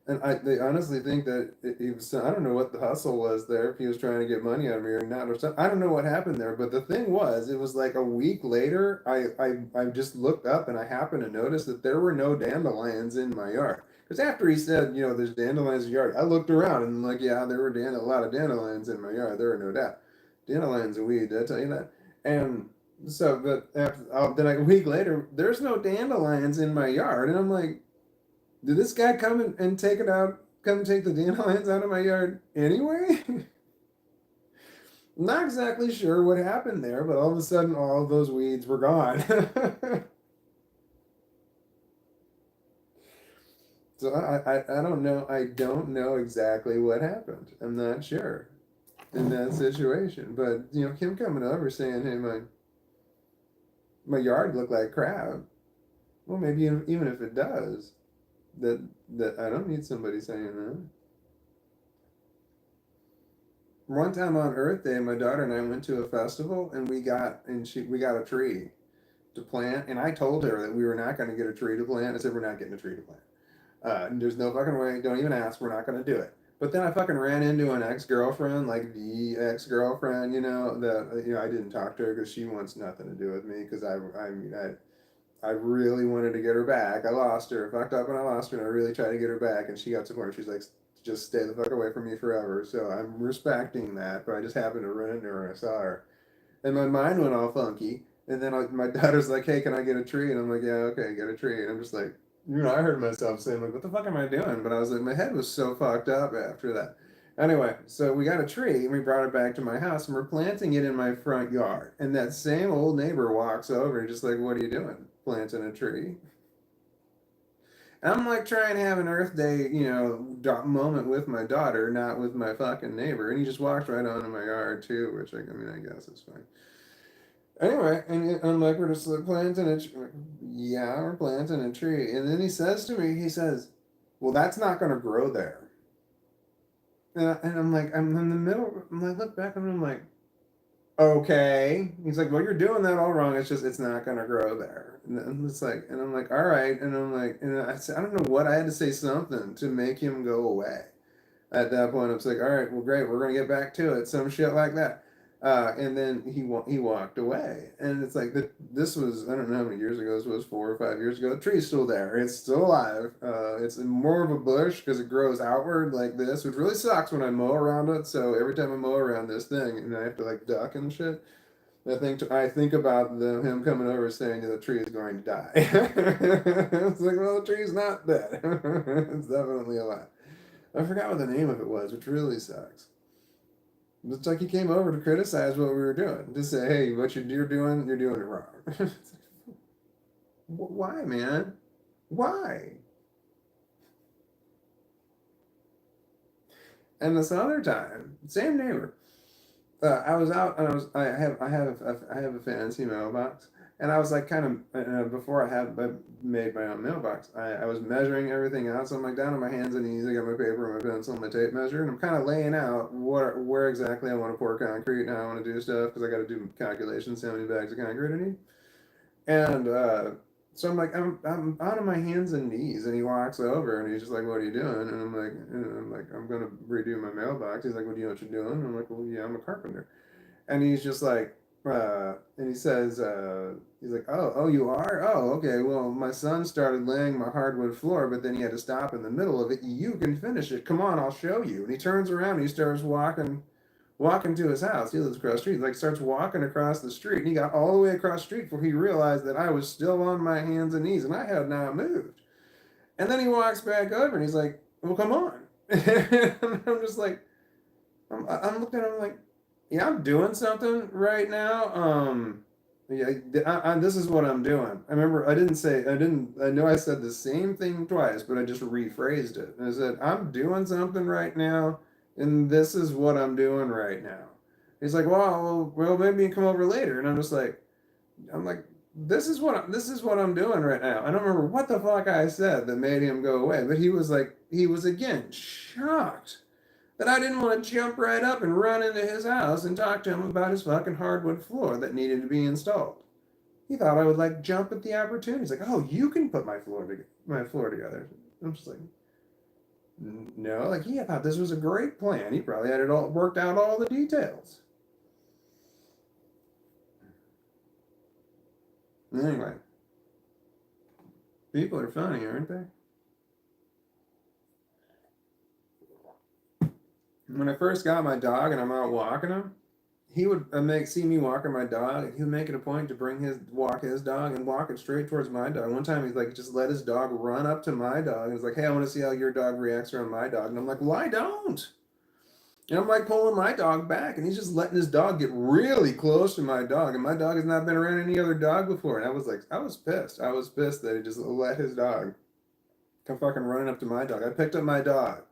Speaker 1: And they honestly think that he was. I don't know what the hustle was there. If he was trying to get money out of me or not, or something. I don't know what happened there. But the thing was, it was like a week later. I just looked up and I happened to notice that there were no dandelions in my yard. Because after he said, there's dandelions in your yard, I looked around and like, yeah, there were a lot of dandelions in my yard. There were no doubt. Dandelions a weed. Did I tell you that? And so, but then a week later, there's no dandelions in my yard, and I'm like, did this guy come and take it out? Come take the dandelions out of my yard anyway? Not exactly sure what happened there, but all of a sudden, all of those weeds were gone. So I don't know. I don't know exactly what happened. I'm not sure in that situation. But him coming over saying, "Hey, my yard looked like crap." Well, maybe even if it does, that I don't need somebody saying that. One time on Earth Day, my daughter and I went to a festival, and we got a tree to plant, and I told her that we were not going to get a tree to plant. I said, "We're not getting a tree to plant. There's no fucking way. Don't even ask. We're not going to do it." But then I fucking ran into an ex-girlfriend, like the ex-girlfriend, that I didn't talk to her because she wants nothing to do with me because I really wanted to get her back. I lost her, fucked up, and I lost her, and I really tried to get her back, and she got to the point where she's like, "Just stay the fuck away from me forever." So I'm respecting that, but I just happened to run into her and I saw her, and my mind went all funky. And then my daughter's like, "Hey, can I get a tree?" And I'm like, "Yeah, okay, get a tree." And I'm just like, I heard myself saying like, "What the fuck am I doing?" But I was like, my head was so fucked up after that. Anyway, so we got a tree and we brought it back to my house and we're planting it in my front yard. And that same old neighbor walks over and just like, "What are you doing? Planting a tree?" And I'm like trying to have an Earth Day, moment with my daughter, not with my fucking neighbor. And he just walked right onto my yard too, which I mean, I guess is fine. Anyway, and I'm like, we're just like planting a tree. Yeah, we're planting a tree. And then he says to me, he says, well, that's not going to grow there. And I'm like, I'm in the middle. I'm like, look back and I'm like, okay. He's like, well, you're doing that all wrong. It's just, it's not going to grow there. And it's like, and I'm like, all right. And I'm like, and I said, I don't know what I had to say something to make him go away. At that point, I was like, all right, well, great, we're gonna get back to it, some shit like that. And then he walked away, and it's like this was, I don't know how many years ago this was, 4 or 5 years ago. The tree's still there, it's still alive. It's more of a bush because it grows outward like this, which really sucks when I mow around it. So every time I mow around this thing, and I have to like duck and shit. I think about him coming over saying the tree is going to die. It's like, well, the tree's not dead. It's definitely alive. I forgot what the name of it was, which really sucks. It's like he came over to criticize what we were doing, to say, "Hey, what you're doing it wrong." Why, man? Why? And this other time, same neighbor. I was out and I have a fancy mailbox, and I was like kind of before I made my own mailbox, I was measuring everything out. So I'm like down on my hands and knees. I got my paper, my pencil, my tape measure, and I'm kind of laying out where exactly I want to pour concrete and how I want to do stuff because I got to do calculations how many bags of concrete I need. And so I'm out on my hands and knees, and he walks over and he's just like, "What are you doing?" And I'm like, "I'm gonna redo my mailbox." He's like, "Well, do you know what you're doing?" And I'm like, "Well, yeah, I'm a carpenter." And he's just like, and he says, he's like, "Oh, you are? Oh, okay. Well, my son started laying my hardwood floor, but then he had to stop in the middle of it. You can finish it. Come on, I'll show you." And he turns around and he starts walking to his house. He lives across the street. He like starts walking across the street, and he got all the way across the street before he realized that I was still on my hands and knees, and I had not moved. And then he walks back over, and he's like, "Well, come on." And I'm just like, I'm looking at him like, yeah, I'm doing something right now. Yeah, this is what I'm doing. I remember I know I said the same thing twice, but I just rephrased it. And I said, I'm doing something right now, and this is what I'm doing right now. He's like, well, maybe you come over later. And I'm like, this is what I'm doing right now. I don't remember what the fuck I said that made him go away, but he was again shocked that I didn't want to jump right up and run into his house and talk to him about his fucking hardwood floor that needed to be installed. He thought I would like jump at the opportunity. He's like, "Oh, you can put my floor together." I'm just like, no, like he thought this was a great plan. He probably had it all worked out, all the details. Anyway, people are funny, aren't they? When I first got my dog and I'm out walking him, he would see me walking my dog, and he would make it a point to walk his dog and walk it straight towards my dog. One time he's like just let his dog run up to my dog and was like, "Hey, I want to see how your dog reacts around my dog." And I'm like, "Well, I don't." And I'm like pulling my dog back, and he's just letting his dog get really close to my dog, and my dog has not been around any other dog before. And I was pissed. I was pissed that he just let his dog come fucking running up to my dog. I picked up my dog,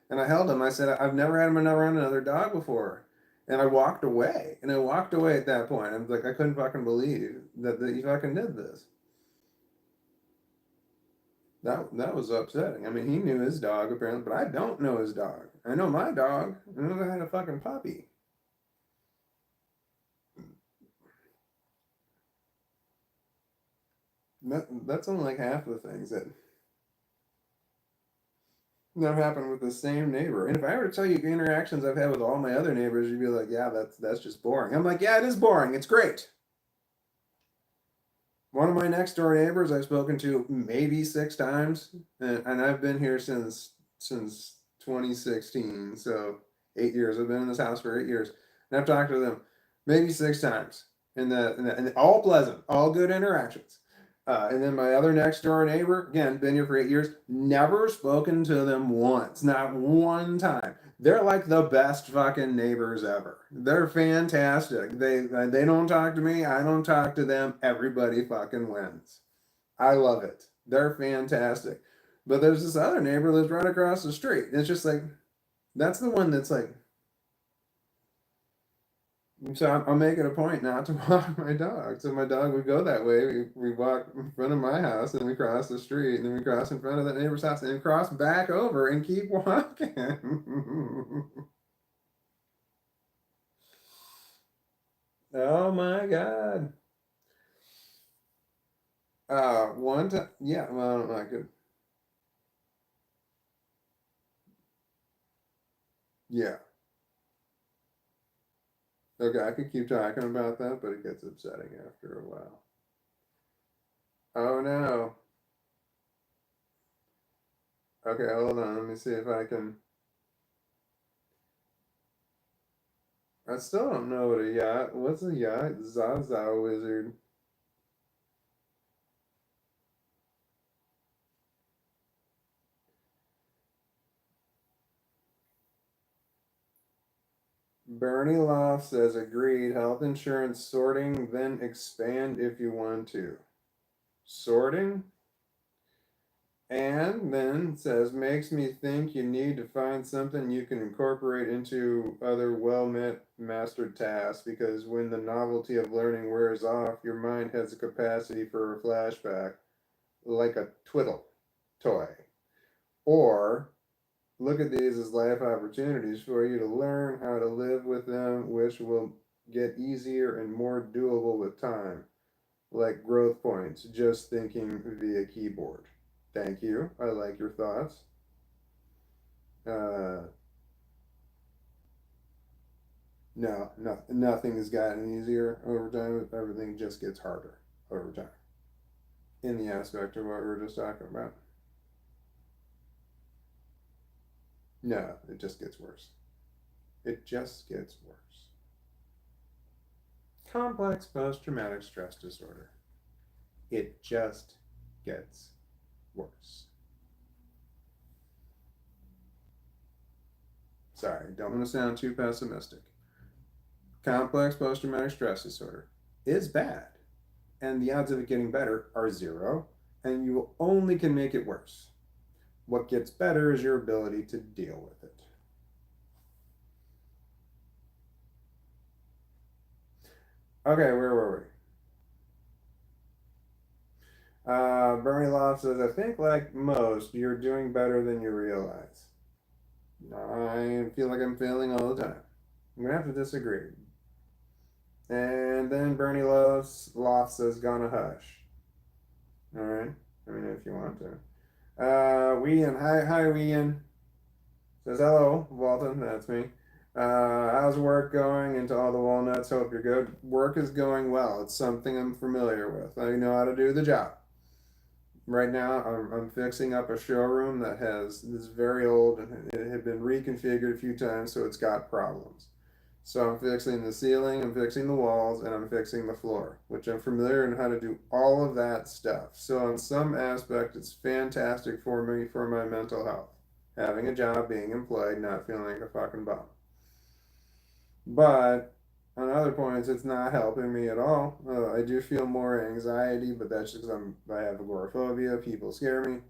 Speaker 1: and I held him. I said, "I've never had him around another dog before." And I walked away. And I walked away at that point. I was like, I couldn't fucking believe that he fucking did this. That was upsetting. I mean, he knew his dog apparently, but I don't know his dog. I know my dog. I know I had a fucking puppy. That's only like half of the things that happened with the same neighbor. And if I were to tell you interactions I've had with all my other neighbors, you'd be like, yeah, that's just boring. I'm like, yeah, it is boring. It's great. One of my next door neighbors I've spoken to maybe 6 times, and I've been here since 2016. So 8 years. I've been in this house for 8 years, and I've talked to them maybe 6 times, and all pleasant, all good interactions. And then my other next door neighbor, again, been here for 8 years, never spoken to them once, not one time. They're like the best fucking neighbors ever. They're fantastic. They don't talk to me. I don't talk to them. Everybody fucking wins. I love it. They're fantastic. But there's this other neighbor who lives right across the street. It's just like that's the one that's like So I'll make it a point not to walk my dog. So my dog would go that way. We walk in front of my house, and we cross the street, and then we cross in front of the neighbor's house, and then cross back over and keep walking. Oh my God. One time, yeah, well, I could, yeah. Okay, I could keep talking about that, but it gets upsetting after a while. Oh no. Okay, hold on. Let me see if I can. I still don't know what a yacht. What's a yacht? Zaza wizard. Bernie Loft says agreed. Health insurance sorting, then expand if you want to. Sorting? And then says makes me think you need to find something you can incorporate into other well met mastered tasks because when the novelty of learning wears off, your mind has a capacity for a flashback, like a twiddle toy. Or look at these as life opportunities for you to learn how to live with them, which will get easier and more doable with time, like growth points, just thinking via keyboard. Thank you. I like your thoughts. Uh, no, nothing has gotten easier over time. Everything just gets harder over time. In the aspect of what we were just talking about. No, it just gets worse. It just gets worse. Complex post traumatic stress disorder. It just gets worse. Sorry, don't want to sound too pessimistic. Complex post traumatic stress disorder is bad, and the odds of it getting better are zero, and you only can make it worse. What gets better is your ability to deal with it. Okay, where were we? Bernie Loft says, I think like most, you're doing better than you realize. I feel like I'm failing all the time. I'm gonna have to disagree. And then Bernie Loft says, gonna hush. All right. I mean, if you want to. Wean, hi, Wean. Says hello, Walton. That's me. How's work going? Into all the walnuts. Hope you're good. Work is going well. It's something I'm familiar with. I know how to do the job. Right now, I'm fixing up a showroom that has this very old and it had been reconfigured a few times, so it's got problems. So I'm fixing the ceiling, I'm fixing the walls, and I'm fixing the floor, which I'm familiar in how to do all of that stuff. So in some aspect, it's fantastic for me for my mental health. Having a job, being employed, not feeling like a fucking bum. But on other points, it's not helping me at all. I do feel more anxiety, but that's just because I have agoraphobia. People scare me.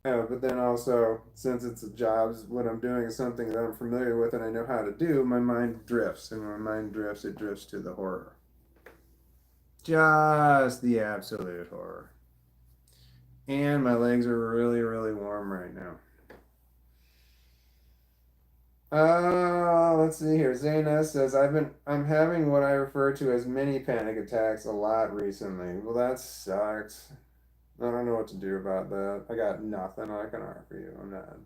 Speaker 1: But then also, since it's a job, what I'm doing is something that I'm familiar with and I know how to do, my mind drifts. And when my mind drifts, it drifts to the horror. Just the absolute horror. And my legs are really, really warm right now. Let's see here. Zaina says I'm having what I refer to as mini panic attacks a lot recently. Well, that sucks. I don't know what to do about that. I got nothing I can offer you on that.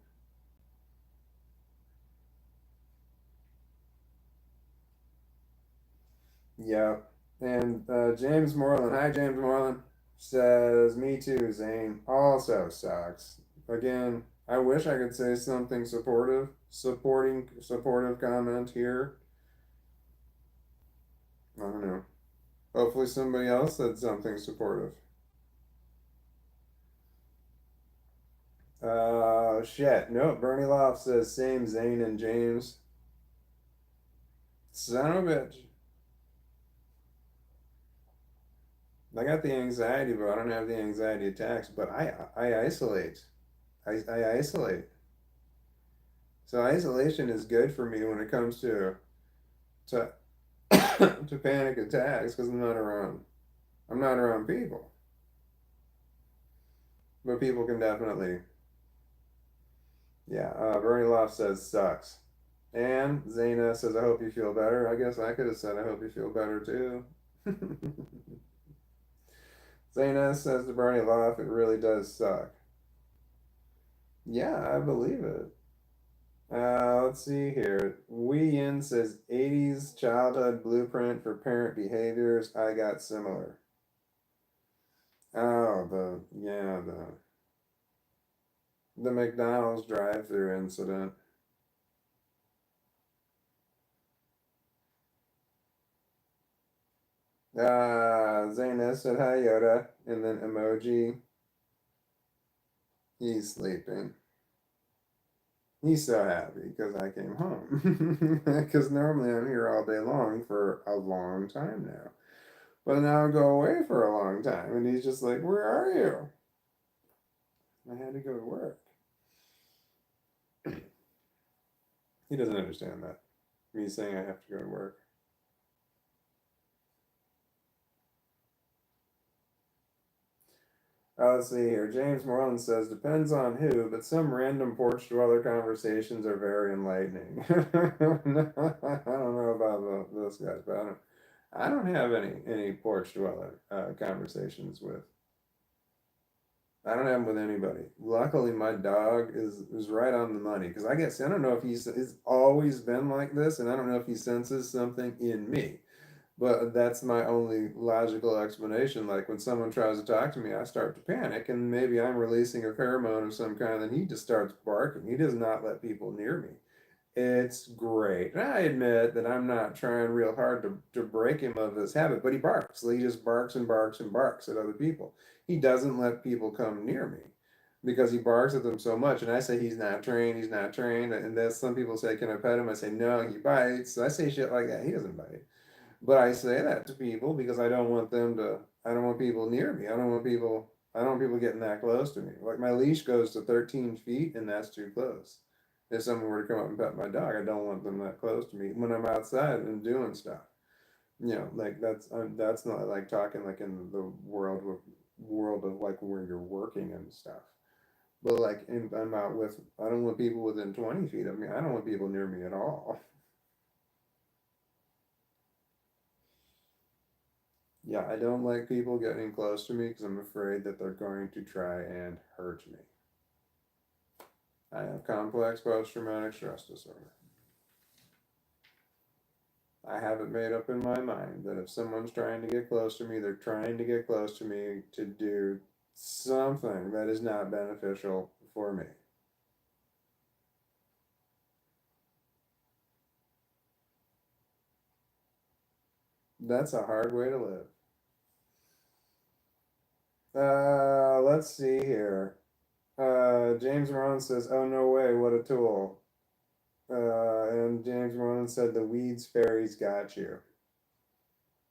Speaker 1: Yep. And James Moreland, hi James Moreland, says, me too, Zane. Also sucks. Again, I wish I could say something supportive comment here. I don't know. Hopefully somebody else said something supportive. Shit. Nope. Bernie Loft says, same Zane and James. Son of a bitch. I got the anxiety, but I don't have the anxiety attacks. But I isolate. I isolate. So isolation is good for me when it comes to to panic attacks because I'm not around people. But people can definitely, yeah. Bernie Loft says sucks. And Zayna says, I hope you feel better. I guess I could have said, I hope you feel better too. Zayna says to Bernie Loft, it really does suck. Yeah, I believe it. Let's see here. Wee Yin says 80s childhood blueprint for parent behaviors. I got similar. Oh, the McDonald's drive-through incident. Zayness said hi Yoda, and then emoji. He's sleeping. He's so happy because I came home. Because normally I'm here all day long for a long time now. But now I go away for a long time, and he's just like, where are you? I had to go to work. He doesn't understand that. Me saying I have to go to work. Let's see here. James Moreland says, depends on who, but some random porch dweller conversations are very enlightening. I don't know about those guys, but I don't have any porch dweller conversations with. I don't have them with anybody. Luckily, my dog is right on the money because I don't know if he's always been like this, and I don't know if he senses something in me. But that's my only logical explanation. Like when someone tries to talk to me, I start to panic, and maybe I'm releasing a pheromone of some kind, and he just starts barking. He does not let people near me. It's great. And I admit that I'm not trying real hard to break him of his habit, but he barks. He just barks and barks and barks at other people. He doesn't let people come near me because he barks at them so much. And I say he's not trained, he's not trained. And then some people say, can I pet him? I say, no, he bites. So I say shit like that. He doesn't bite. But I say that to people because I don't want people near me. I don't want people getting that close to me. Like my leash goes to 13 feet and that's too close. If someone were to come up and pet my dog, I don't want them that close to me when I'm outside and doing stuff. Like that's not like talking like in the world of like where you're working and stuff. But like I'm out with, I don't want people within 20 feet of me. I don't want people near me at all. Yeah, I don't like people getting close to me because I'm afraid that they're going to try and hurt me. I have complex post traumatic stress disorder. I have it made up in my mind that if someone's trying to get close to me, they're trying to get close to me to do something that is not beneficial for me. That's a hard way to live. Let's see here. James Ron says, "Oh no way! What a tool!" And James Ron said, "The weeds fairies got you."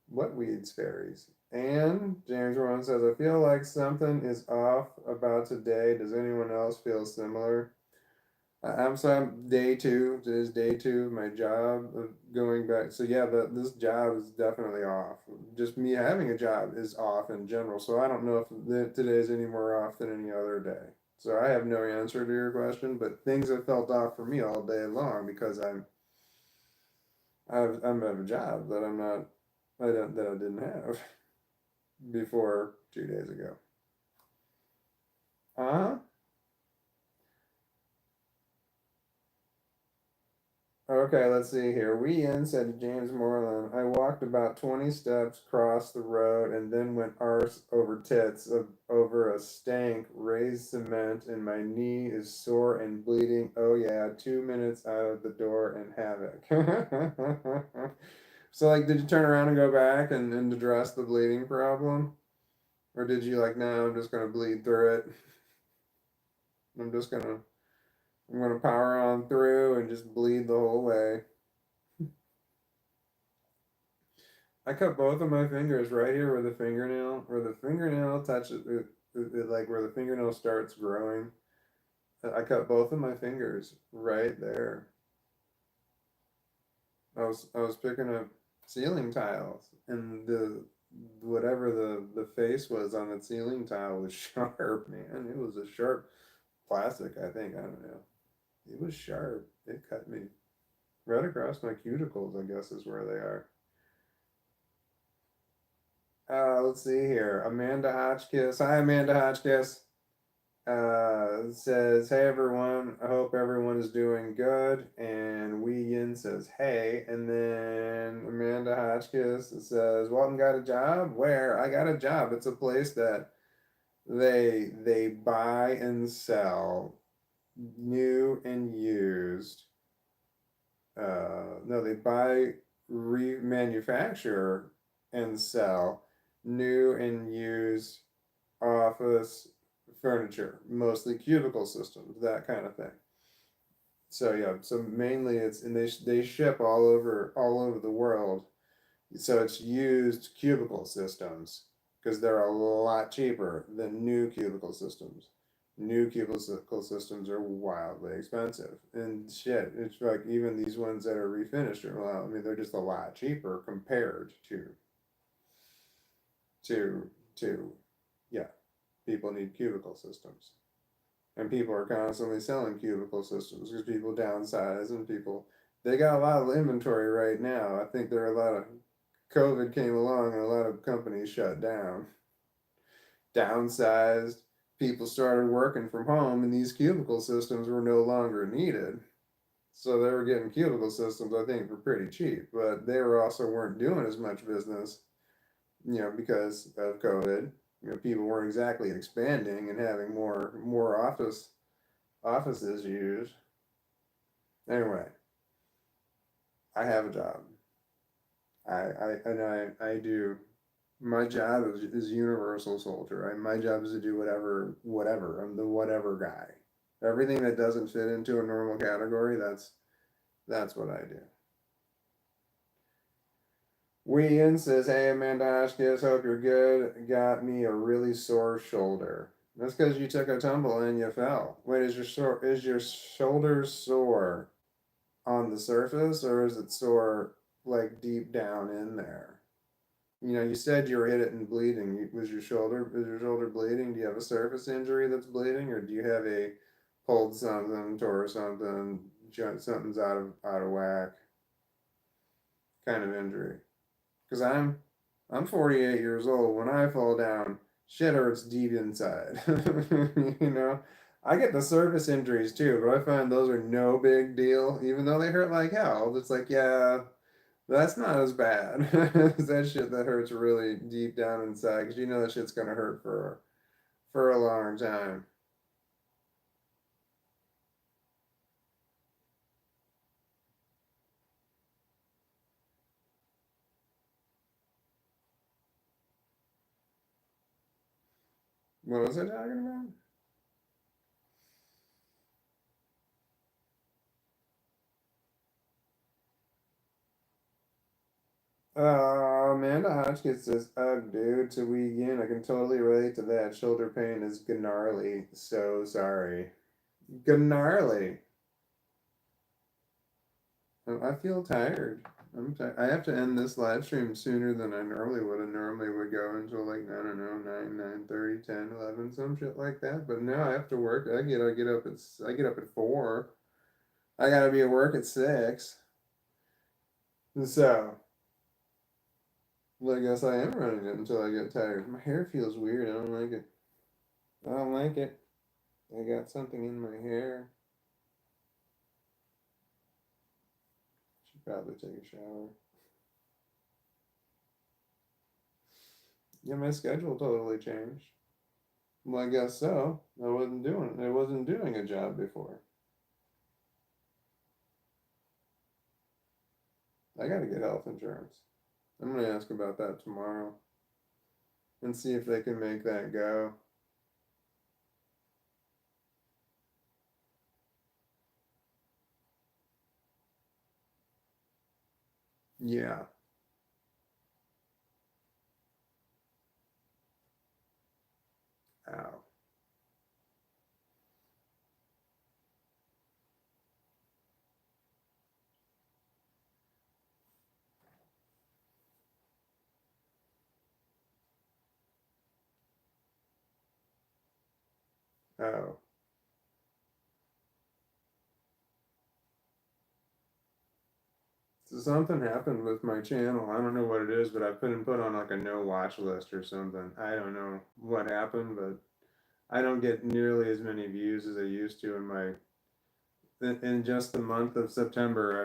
Speaker 1: What weeds fairies? And James Ron says, I feel like something is off about today. Does anyone else feel similar? I'm day two. It is day two of my job of going back. So yeah, this job is definitely off. Just me having a job is off in general. So I don't know if today is any more off than any other day. So I have no answer to your question, but things have felt off for me all day long because I'm at a job that I didn't have before 2 days ago. Uh-huh. Okay, let's see here. We in said to James Moreland, I walked about 20 steps, crossed the road, and then went arse over tits over a stank, raised cement, and my knee is sore and bleeding. Oh yeah, 2 minutes out of the door and havoc. So like, did you turn around and go back and address the bleeding problem? Or did you like, no, I'm just gonna bleed through it. I'm just gonna I'm gonna power on through and just bleed the whole way. I cut both of my fingers right here where the fingernail touches like where the fingernail starts growing. I cut both of my fingers right there. I was picking up ceiling tiles, and the whatever the face was on the ceiling tile was sharp, man. It was a sharp plastic, I think. I don't know. It was sharp. It cut me right across my cuticles, I guess is where they are. Let's see here. Amanda Hotchkiss. Hi, Amanda Hotchkiss. Says, hey everyone, I hope everyone is doing good. And Wee Yin says, hey. And then Amanda Hotchkiss says, Walton got a job? Where? I got a job. It's a place that they buy and sell new and used. No, they buy, remanufacture, and sell new and used office furniture, mostly cubicle systems, that kind of thing. So yeah, so mainly it's and they ship all over the world. So it's used cubicle systems because they're a lot cheaper than new cubicle systems. New cubicle systems are wildly expensive and shit. It's like even these ones that are refinished are well, I mean they're just a lot cheaper compared to to yeah, people need cubicle systems. And people are constantly selling cubicle systems because people downsize and people they got a lot of inventory right now. I think there are a lot of COVID came along and a lot of companies shut down, downsized. People started working from home, and these cubicle systems were no longer needed. So they were getting cubicle systems, I think, for pretty cheap, but they were also weren't doing as much business, because of COVID. People weren't exactly expanding and having more offices used. Anyway, I have a job. I do. My job is universal soldier. My job is to do whatever. I'm the whatever guy. Everything that doesn't fit into a normal category, that's what I do. Ian says, "Hey Amanda Hotchkiss, hope you're good. Got me a really sore shoulder. That's because you took a tumble and you fell. Wait, is your shoulder sore on the surface or is it sore like deep down in there? You said you were hit it and bleeding. Was your shoulder bleeding? Do you have a surface injury that's bleeding, or do you have a pulled something, tore something, something's out of whack kind of injury? Because I'm 48 years old. When I fall down, shit hurts deep inside. you know, I get the surface injuries too, but I find those are no big deal, even though they hurt like hell. It's like, yeah, that's not as bad as that shit that hurts really deep down inside, because that shit's gonna hurt for a long time. What was I talking about? Amanda Hotchkiss says, "Ugh, dude, to begin, I can totally relate to that. Shoulder pain is gnarly. So sorry, gnarly. I feel tired. I'm tired. I have to end this live stream sooner than I normally would. I normally would go until like, I don't know, 9, 9:30, 10, 11, some shit like that. But now I have to work. I get up at 4. I gotta be at work at 6. So, well, I guess I am running it until I get tired. My hair feels weird. I don't like it. I don't like it. I got something in my hair. Should probably take a shower. Yeah, my schedule totally changed. Well, I guess so. I wasn't doing a job before. I gotta get health insurance. I'm gonna ask about that tomorrow and see if they can make that go. Yeah. Ow. Oh. So something happened with my channel. I don't know what it is, but I've been put on like a no watch list or something. I don't know what happened, but I don't get nearly as many views as I used to in my in just the month of September.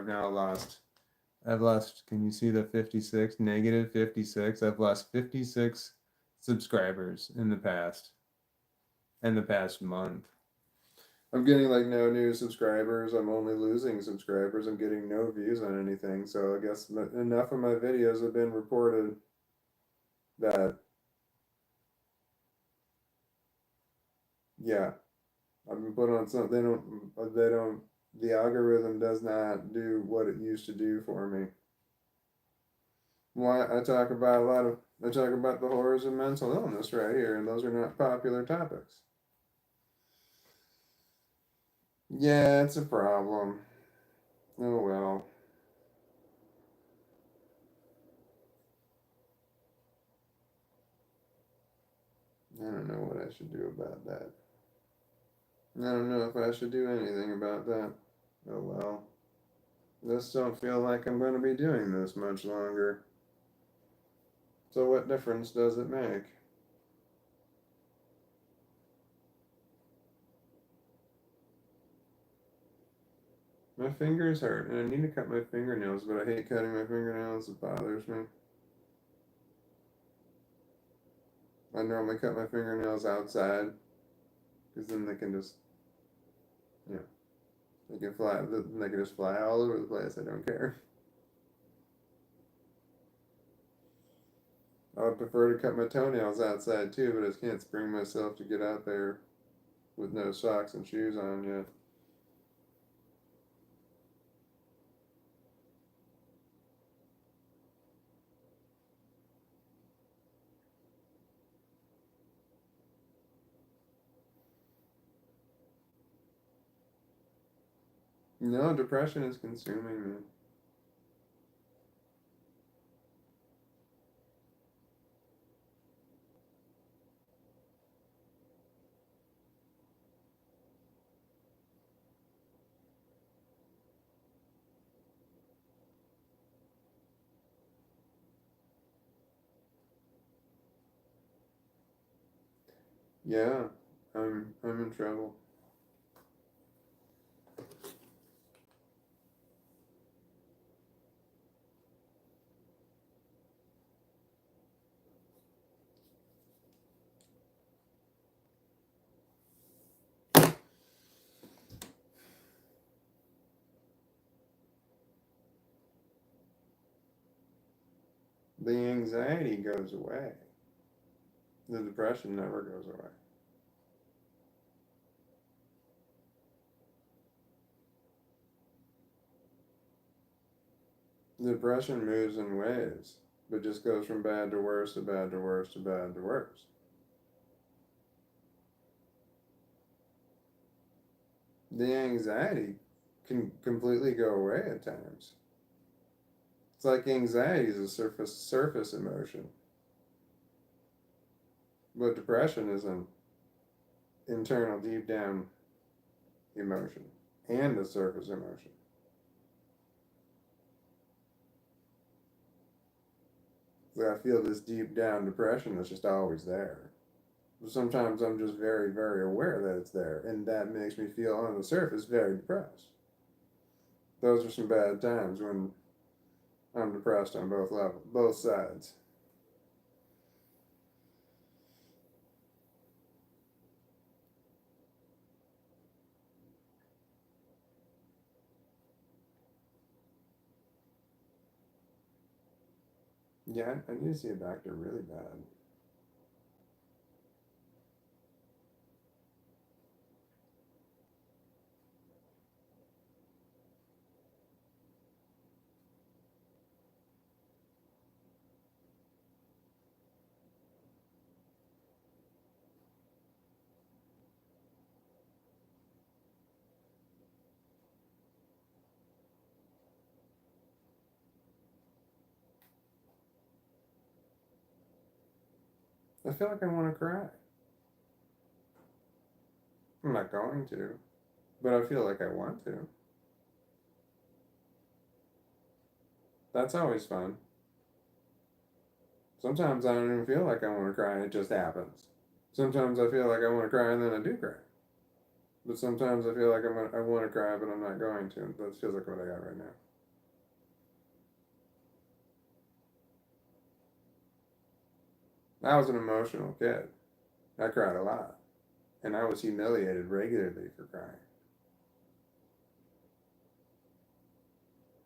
Speaker 1: I've lost, can you see the 56, negative 56? I've lost 56 subscribers in the past month. I'm getting like no new subscribers. I'm only losing subscribers. I'm getting no views on anything. So I guess enough of my videos have been reported that, yeah, I've been put on some, they don't, the algorithm does not do what it used to do for me. Why I talk about I talk about the horrors of mental illness right here, and those are not popular topics. Yeah, it's a problem. Oh well. I don't know what I should do about that. I don't know if I should do anything about that. Oh well. Just don't feel like I'm going to be doing this much longer. So what difference does it make? My fingers hurt, and I need to cut my fingernails, but I hate cutting my fingernails. It bothers me. I normally cut my fingernails outside, because then they can just, you know, they can fly. They can just fly all over the place. I don't care. I would prefer to cut my toenails outside too, but I just can't bring myself to get out there with no socks and shoes on yet. No, depression is consuming me. Yeah, I'm in trouble. The anxiety goes away. The depression never goes away. The depression moves in waves, but just goes from bad to worse to bad to worse to bad to worse. The anxiety can completely go away at times. It's like anxiety is a surface emotion, but depression is an internal, deep down emotion and a surface emotion. So I feel this deep down depression that's just always there. Sometimes I'm just very, very aware that it's there, and that makes me feel on the surface very depressed. Those are some bad times when I'm depressed on both levels, both sides. Yeah, I need to see a doctor really bad. I feel like I want to cry. I'm not going to, but I feel like I want to. That's always fun. Sometimes I don't even feel like I want to cry and it just happens. Sometimes I feel like I want to cry and then I do cry. But sometimes I feel like I want to cry but I'm not going to. That feels like what I got right now. I was an emotional kid. I cried a lot. And I was humiliated regularly for crying.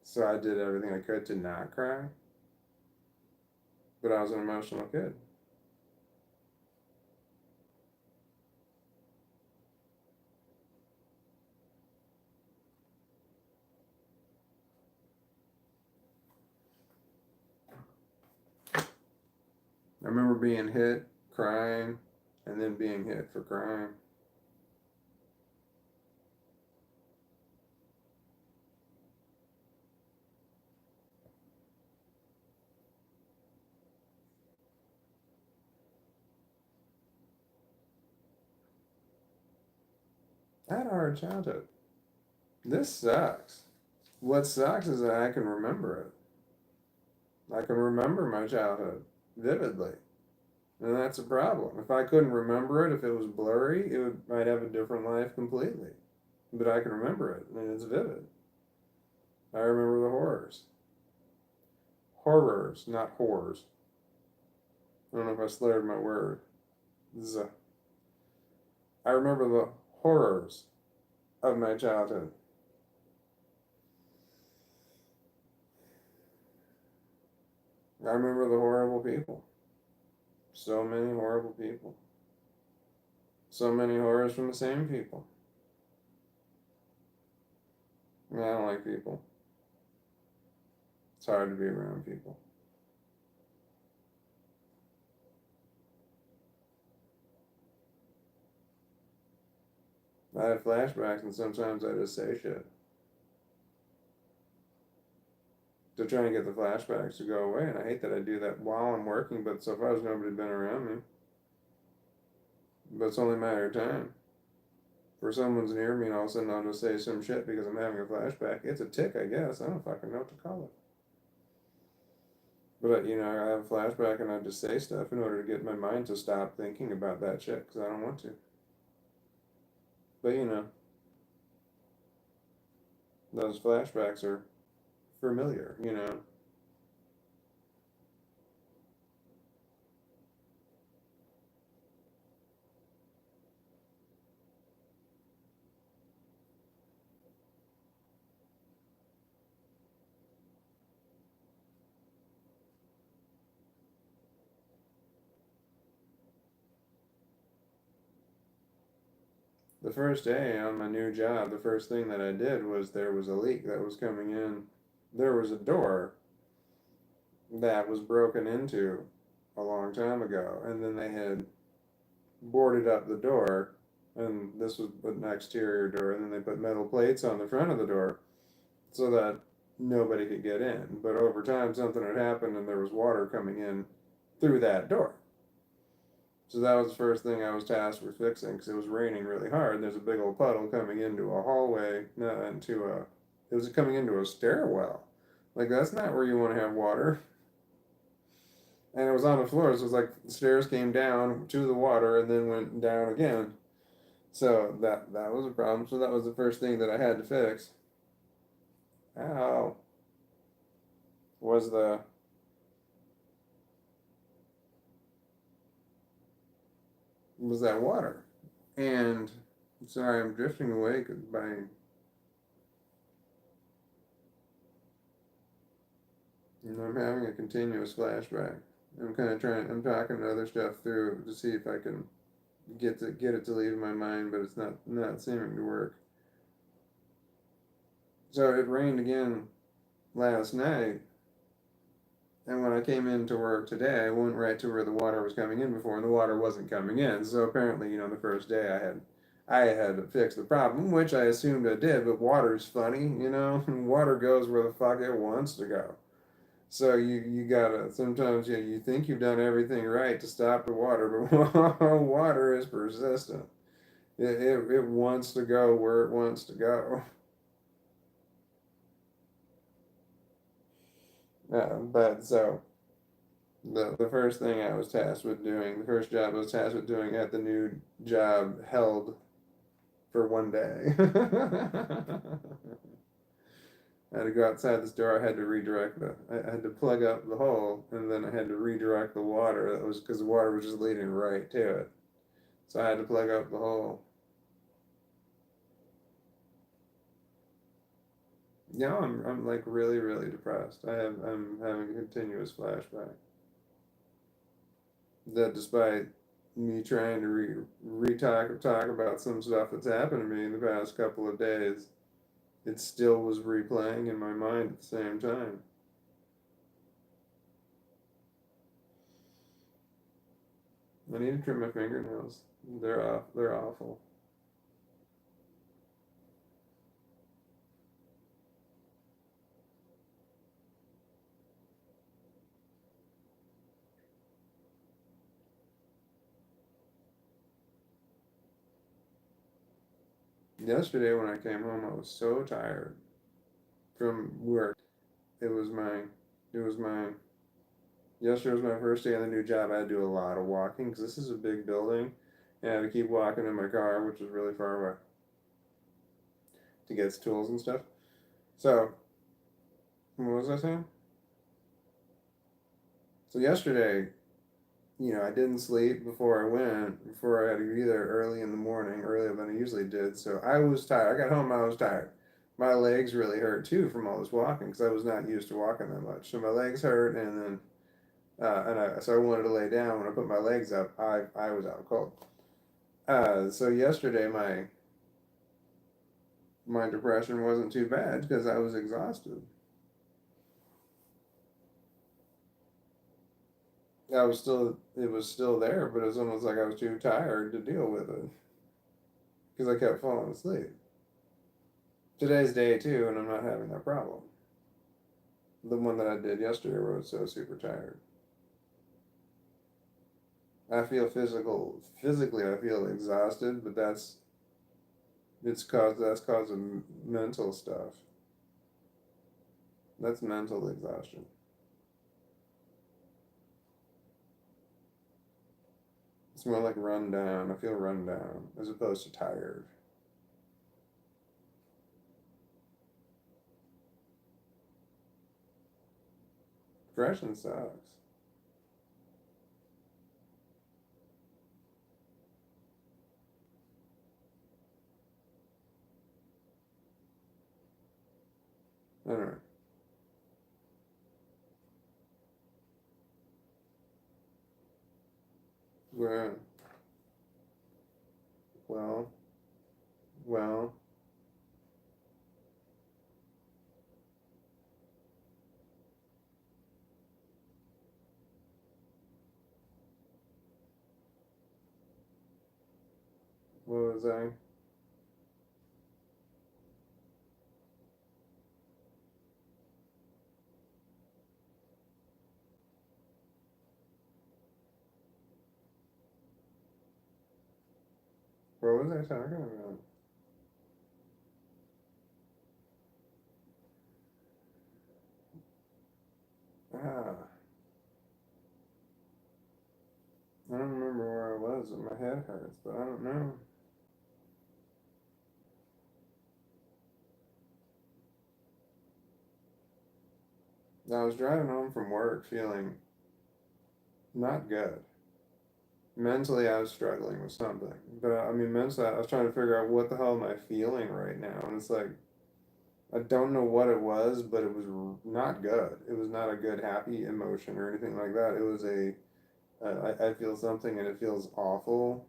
Speaker 1: So I did everything I could to not cry. But I was an emotional kid. I remember being hit, crying, and then being hit for crying. I had a hard childhood. This sucks. What sucks is that I can remember it. I can remember my childhood vividly. And that's a problem. If I couldn't remember it, if it was blurry, I'd have a different life completely. But I can remember it, and it's vivid. I remember the horrors. Horrors, not horrors. I don't know if I slurred my word. Z. I remember the horrors of my childhood. I remember the horrible people. So many horrible people. So many horrors from the same people. I don't like people. It's hard to be around people. I have flashbacks and sometimes I just say shit to try and get the flashbacks to go away. And I hate that I do that while I'm working, but so far there's nobody been around me. But it's only a matter of time. For someone's near me and all of a sudden I'll just say some shit because I'm having a flashback. It's a tick, I guess. I don't fucking know what to call it. But, I have a flashback and I just say stuff in order to get my mind to stop thinking about that shit because I don't want to. But, those flashbacks are familiar. The first day on my new job, the first thing that I did was there was a leak that was coming in. There was a door that was broken into a long time ago, and then they had boarded up the door, and this was an exterior door, and then they put metal plates on the front of the door so that nobody could get in. But over time, something had happened, and there was water coming in through that door. So that was the first thing I was tasked with fixing because it was raining really hard. And there's a big old puddle coming into a hallway, not into a. It was coming into a stairwell. Like that's not where you want to have water. And it was on the floor, so it was like the stairs came down to the water and then went down again. So that was a problem. So that was the first thing that I had to fix. Ow. Was the was that water? And sorry, I'm drifting away by I'm having a continuous flashback. I'm kind of trying. I'm talking other stuff through to see if I can get it to leave my mind, but it's not seeming to work. So it rained again last night, and when I came into work today, I went right to where the water was coming in before, and the water wasn't coming in. So apparently, the first day I had to fix the problem, which I assumed I did. But water's funny. Water goes where the fuck it wants to go. So you gotta sometimes you think you've done everything right to stop the water, but water is persistent, It wants to go where it wants to go. But so the first thing I was tasked with doing, the first job I was tasked with doing at the new job held for one day. I had to go outside this door. I had to redirect I had to plug up the hole, and then I had to redirect the water. That was because the water was just leading right to it. So I had to plug up the hole. Yeah, I'm like really, really depressed. I'm having a continuous flashback. That despite me trying to talk about some stuff that's happened to me in the past couple of days, it still was replaying in my mind at the same time. I need to trim my fingernails. They're awful. Yesterday when I came home, I was so tired from work. It was mine. It was mine. Yesterday was my first day on the new job. I had to do a lot of walking because this is a big building, and I had to keep walking in my car, which is really far away, to get tools and stuff. So, what was I saying? So yesterday, I didn't sleep before I went, before I had to be there early in the morning, earlier than I usually did. So I was tired. I got home, I was tired. My legs really hurt too from all this walking because I was not used to walking that much. So my legs hurt, and then so I wanted to lay down. When I put my legs up, I was out cold. So yesterday my depression wasn't too bad because I was exhausted. It was still there, but it was almost like I was too tired to deal with it because I kept falling asleep. Today's day two, and I'm not having that problem. The one that I did yesterday where I was so super tired. I feel physically I feel exhausted, but that's cause of mental stuff. That's mental exhaustion. It's more like run down. I feel run down as opposed to tired. Depression sucks. I don't know. Well, well, well. What was I? What was I talking about? Ah, I don't remember where I was, and my head hurts, but I don't know. I was driving home from work feeling not good. Mentally, I was struggling with something, but I mean, mentally, I was trying to figure out what the hell am I feeling right now, and it's like I don't know what it was, but it was not good. It was not a good, happy emotion or anything like that. It was I feel something and it feels awful.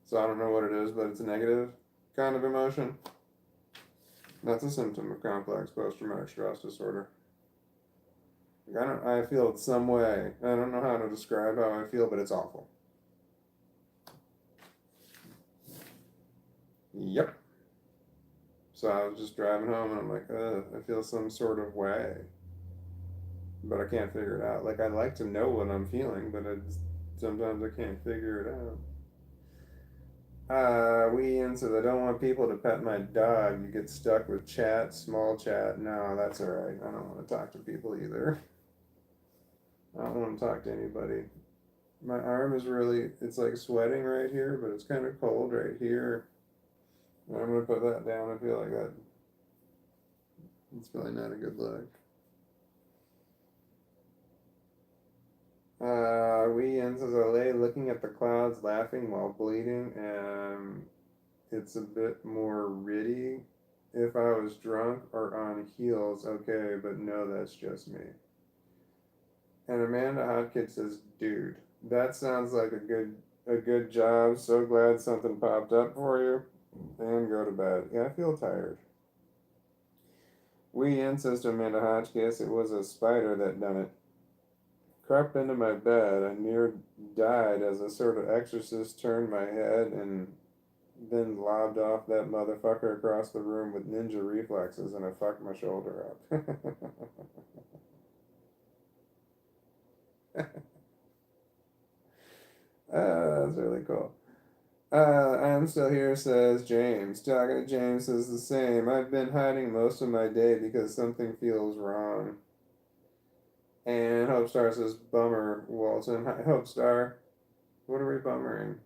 Speaker 1: So I don't know what it is, but it's a negative kind of emotion. That's a symptom of complex post-traumatic stress disorder. Like I feel it some way. I don't know how to describe how I feel, but it's awful. Yep. So I was just driving home and I'm like, I feel some sort of way, but I can't figure it out. Like I'd like to know what I'm feeling, but sometimes I can't figure it out. Ian says, I don't want people to pet my dog. You get stuck with chat, small chat. No, that's alright. I don't want to talk to people either. I don't want to talk to anybody. My arm is really, it's like sweating right here, but it's kind of cold right here. I'm going to put that down. I feel like that. It's really not a good look. Ian says, I lay looking at the clouds, laughing while bleeding, and it's a bit more ritty. If I was drunk or on heels, okay, but no, that's just me. And Amanda Hodkins says, dude, that sounds like a good job. So glad something popped up for you. And go to bed. Yeah, I feel tired. Ian says to Amanda Hotchkiss, it was a spider that done it. Crept into my bed. I near died as a sort of exorcist turned my head and then lobbed off that motherfucker across the room with ninja reflexes, and I fucked my shoulder up. That's really cool. I'm still here, says James. Talking to James says the same. I've been hiding most of my day because something feels wrong. And Hope Star says, bummer, Walton. Hi, Hope Star. What are we bummering?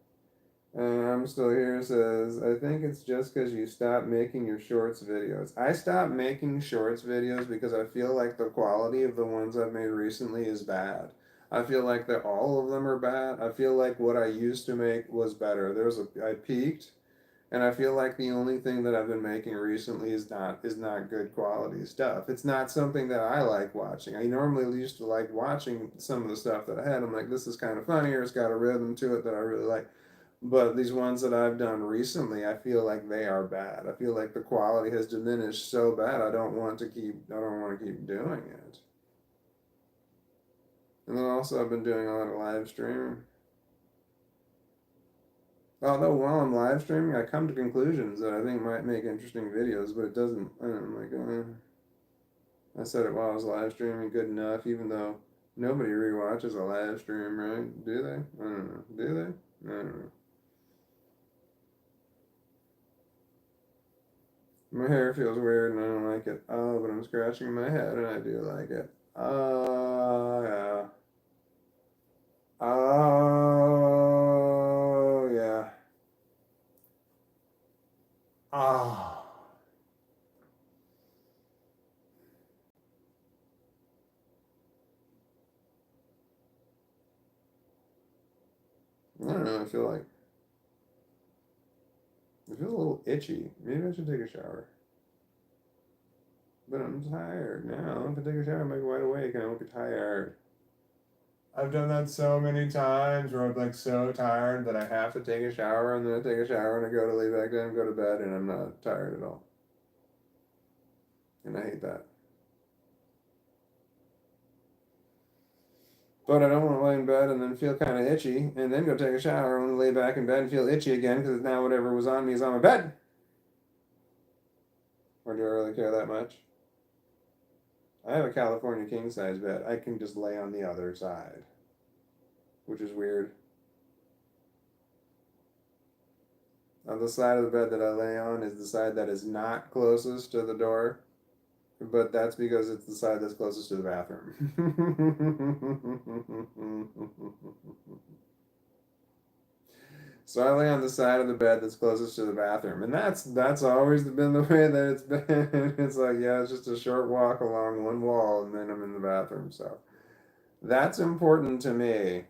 Speaker 1: And I'm still here says, I think it's just because you stopped making your shorts videos. I stopped making shorts videos because I feel like the quality of the ones I've made recently is bad. I feel like that all of them are bad. I feel like what I used to make was better. I peaked, and I feel like the only thing that I've been making recently is not good quality stuff. It's not something that I like watching. I normally used to like watching some of the stuff that I had. I'm like, this is kind of funny, or it's got a rhythm to it that I really like. But these ones that I've done recently, I feel like they are bad. I feel like the quality has diminished so bad. I don't want to keep doing it. And then also I've been doing a lot of live streaming. Although while I'm live streaming, I come to conclusions that I think might make interesting videos, but it doesn't. I'm like, I said it while I was live streaming, good enough, even though nobody rewatches a live stream, right? Do they? I don't know. Do they? I don't know. My hair feels weird and I don't like it. Oh, but I'm scratching my head and I do like it. Oh, yeah. Oh, yeah. Oh. I don't know. I feel a little itchy. Maybe I should take a shower. But I'm tired now. If I take a shower, I might be wide awake and I won't be tired. I've done that so many times where I'm like so tired that I have to take a shower and then I take a shower and I go to lay back down and go to bed and I'm not tired at all. And I hate that. But I don't want to lay in bed and then feel kind of itchy and then go take a shower and lay back in bed and feel itchy again because now whatever was on me is on my bed. Or do I really care that much? I have a California king size bed. I can just lay on the other side, which is weird. On the side of the bed that I lay on is the side that is not closest to the door, but that's because it's the side that's closest to the bathroom. So I lay on the side of the bed that's closest to the bathroom, and that's always been the way that it's been. It's like, yeah, it's just a short walk along one wall, and then I'm in the bathroom. So that's important to me.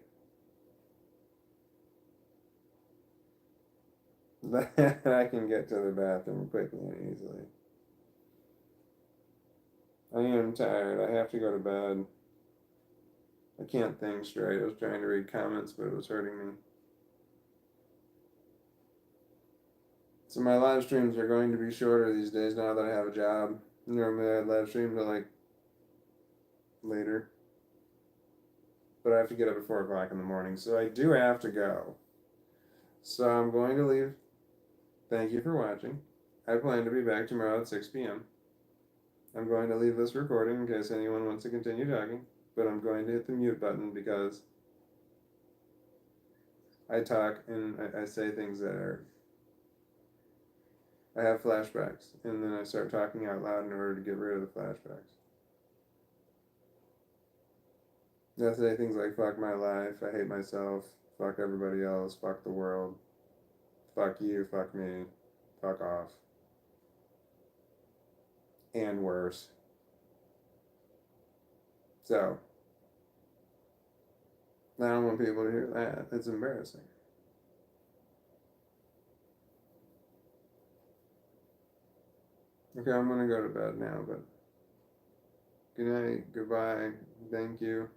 Speaker 1: That I can get to the bathroom quickly and easily. I am tired. I have to go to bed. I can't think straight. I was trying to read comments, but it was hurting me. So my live streams are going to be shorter these days now that I have a job. Normally I'd live stream to like later, but I have to get up at 4 o'clock in the morning, so I do have to go. So I'm going to leave. Thank you for watching. I plan to be back tomorrow at 6 p.m. I'm going to leave this recording in case anyone wants to continue talking, but I'm going to hit the mute button because I talk and I say things that are I have flashbacks, and then I start talking out loud in order to get rid of the flashbacks. I say things like, fuck my life, I hate myself, fuck everybody else, fuck the world, fuck you, fuck me, fuck off. And worse. So, I don't want people to hear that. It's embarrassing. Okay, I'm gonna go to bed now, but good night, goodbye, thank you.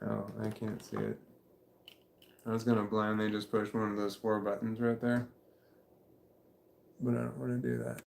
Speaker 1: Oh, I can't see it. I was gonna blindly just push one of those 4 buttons right there, but I don't want to do that.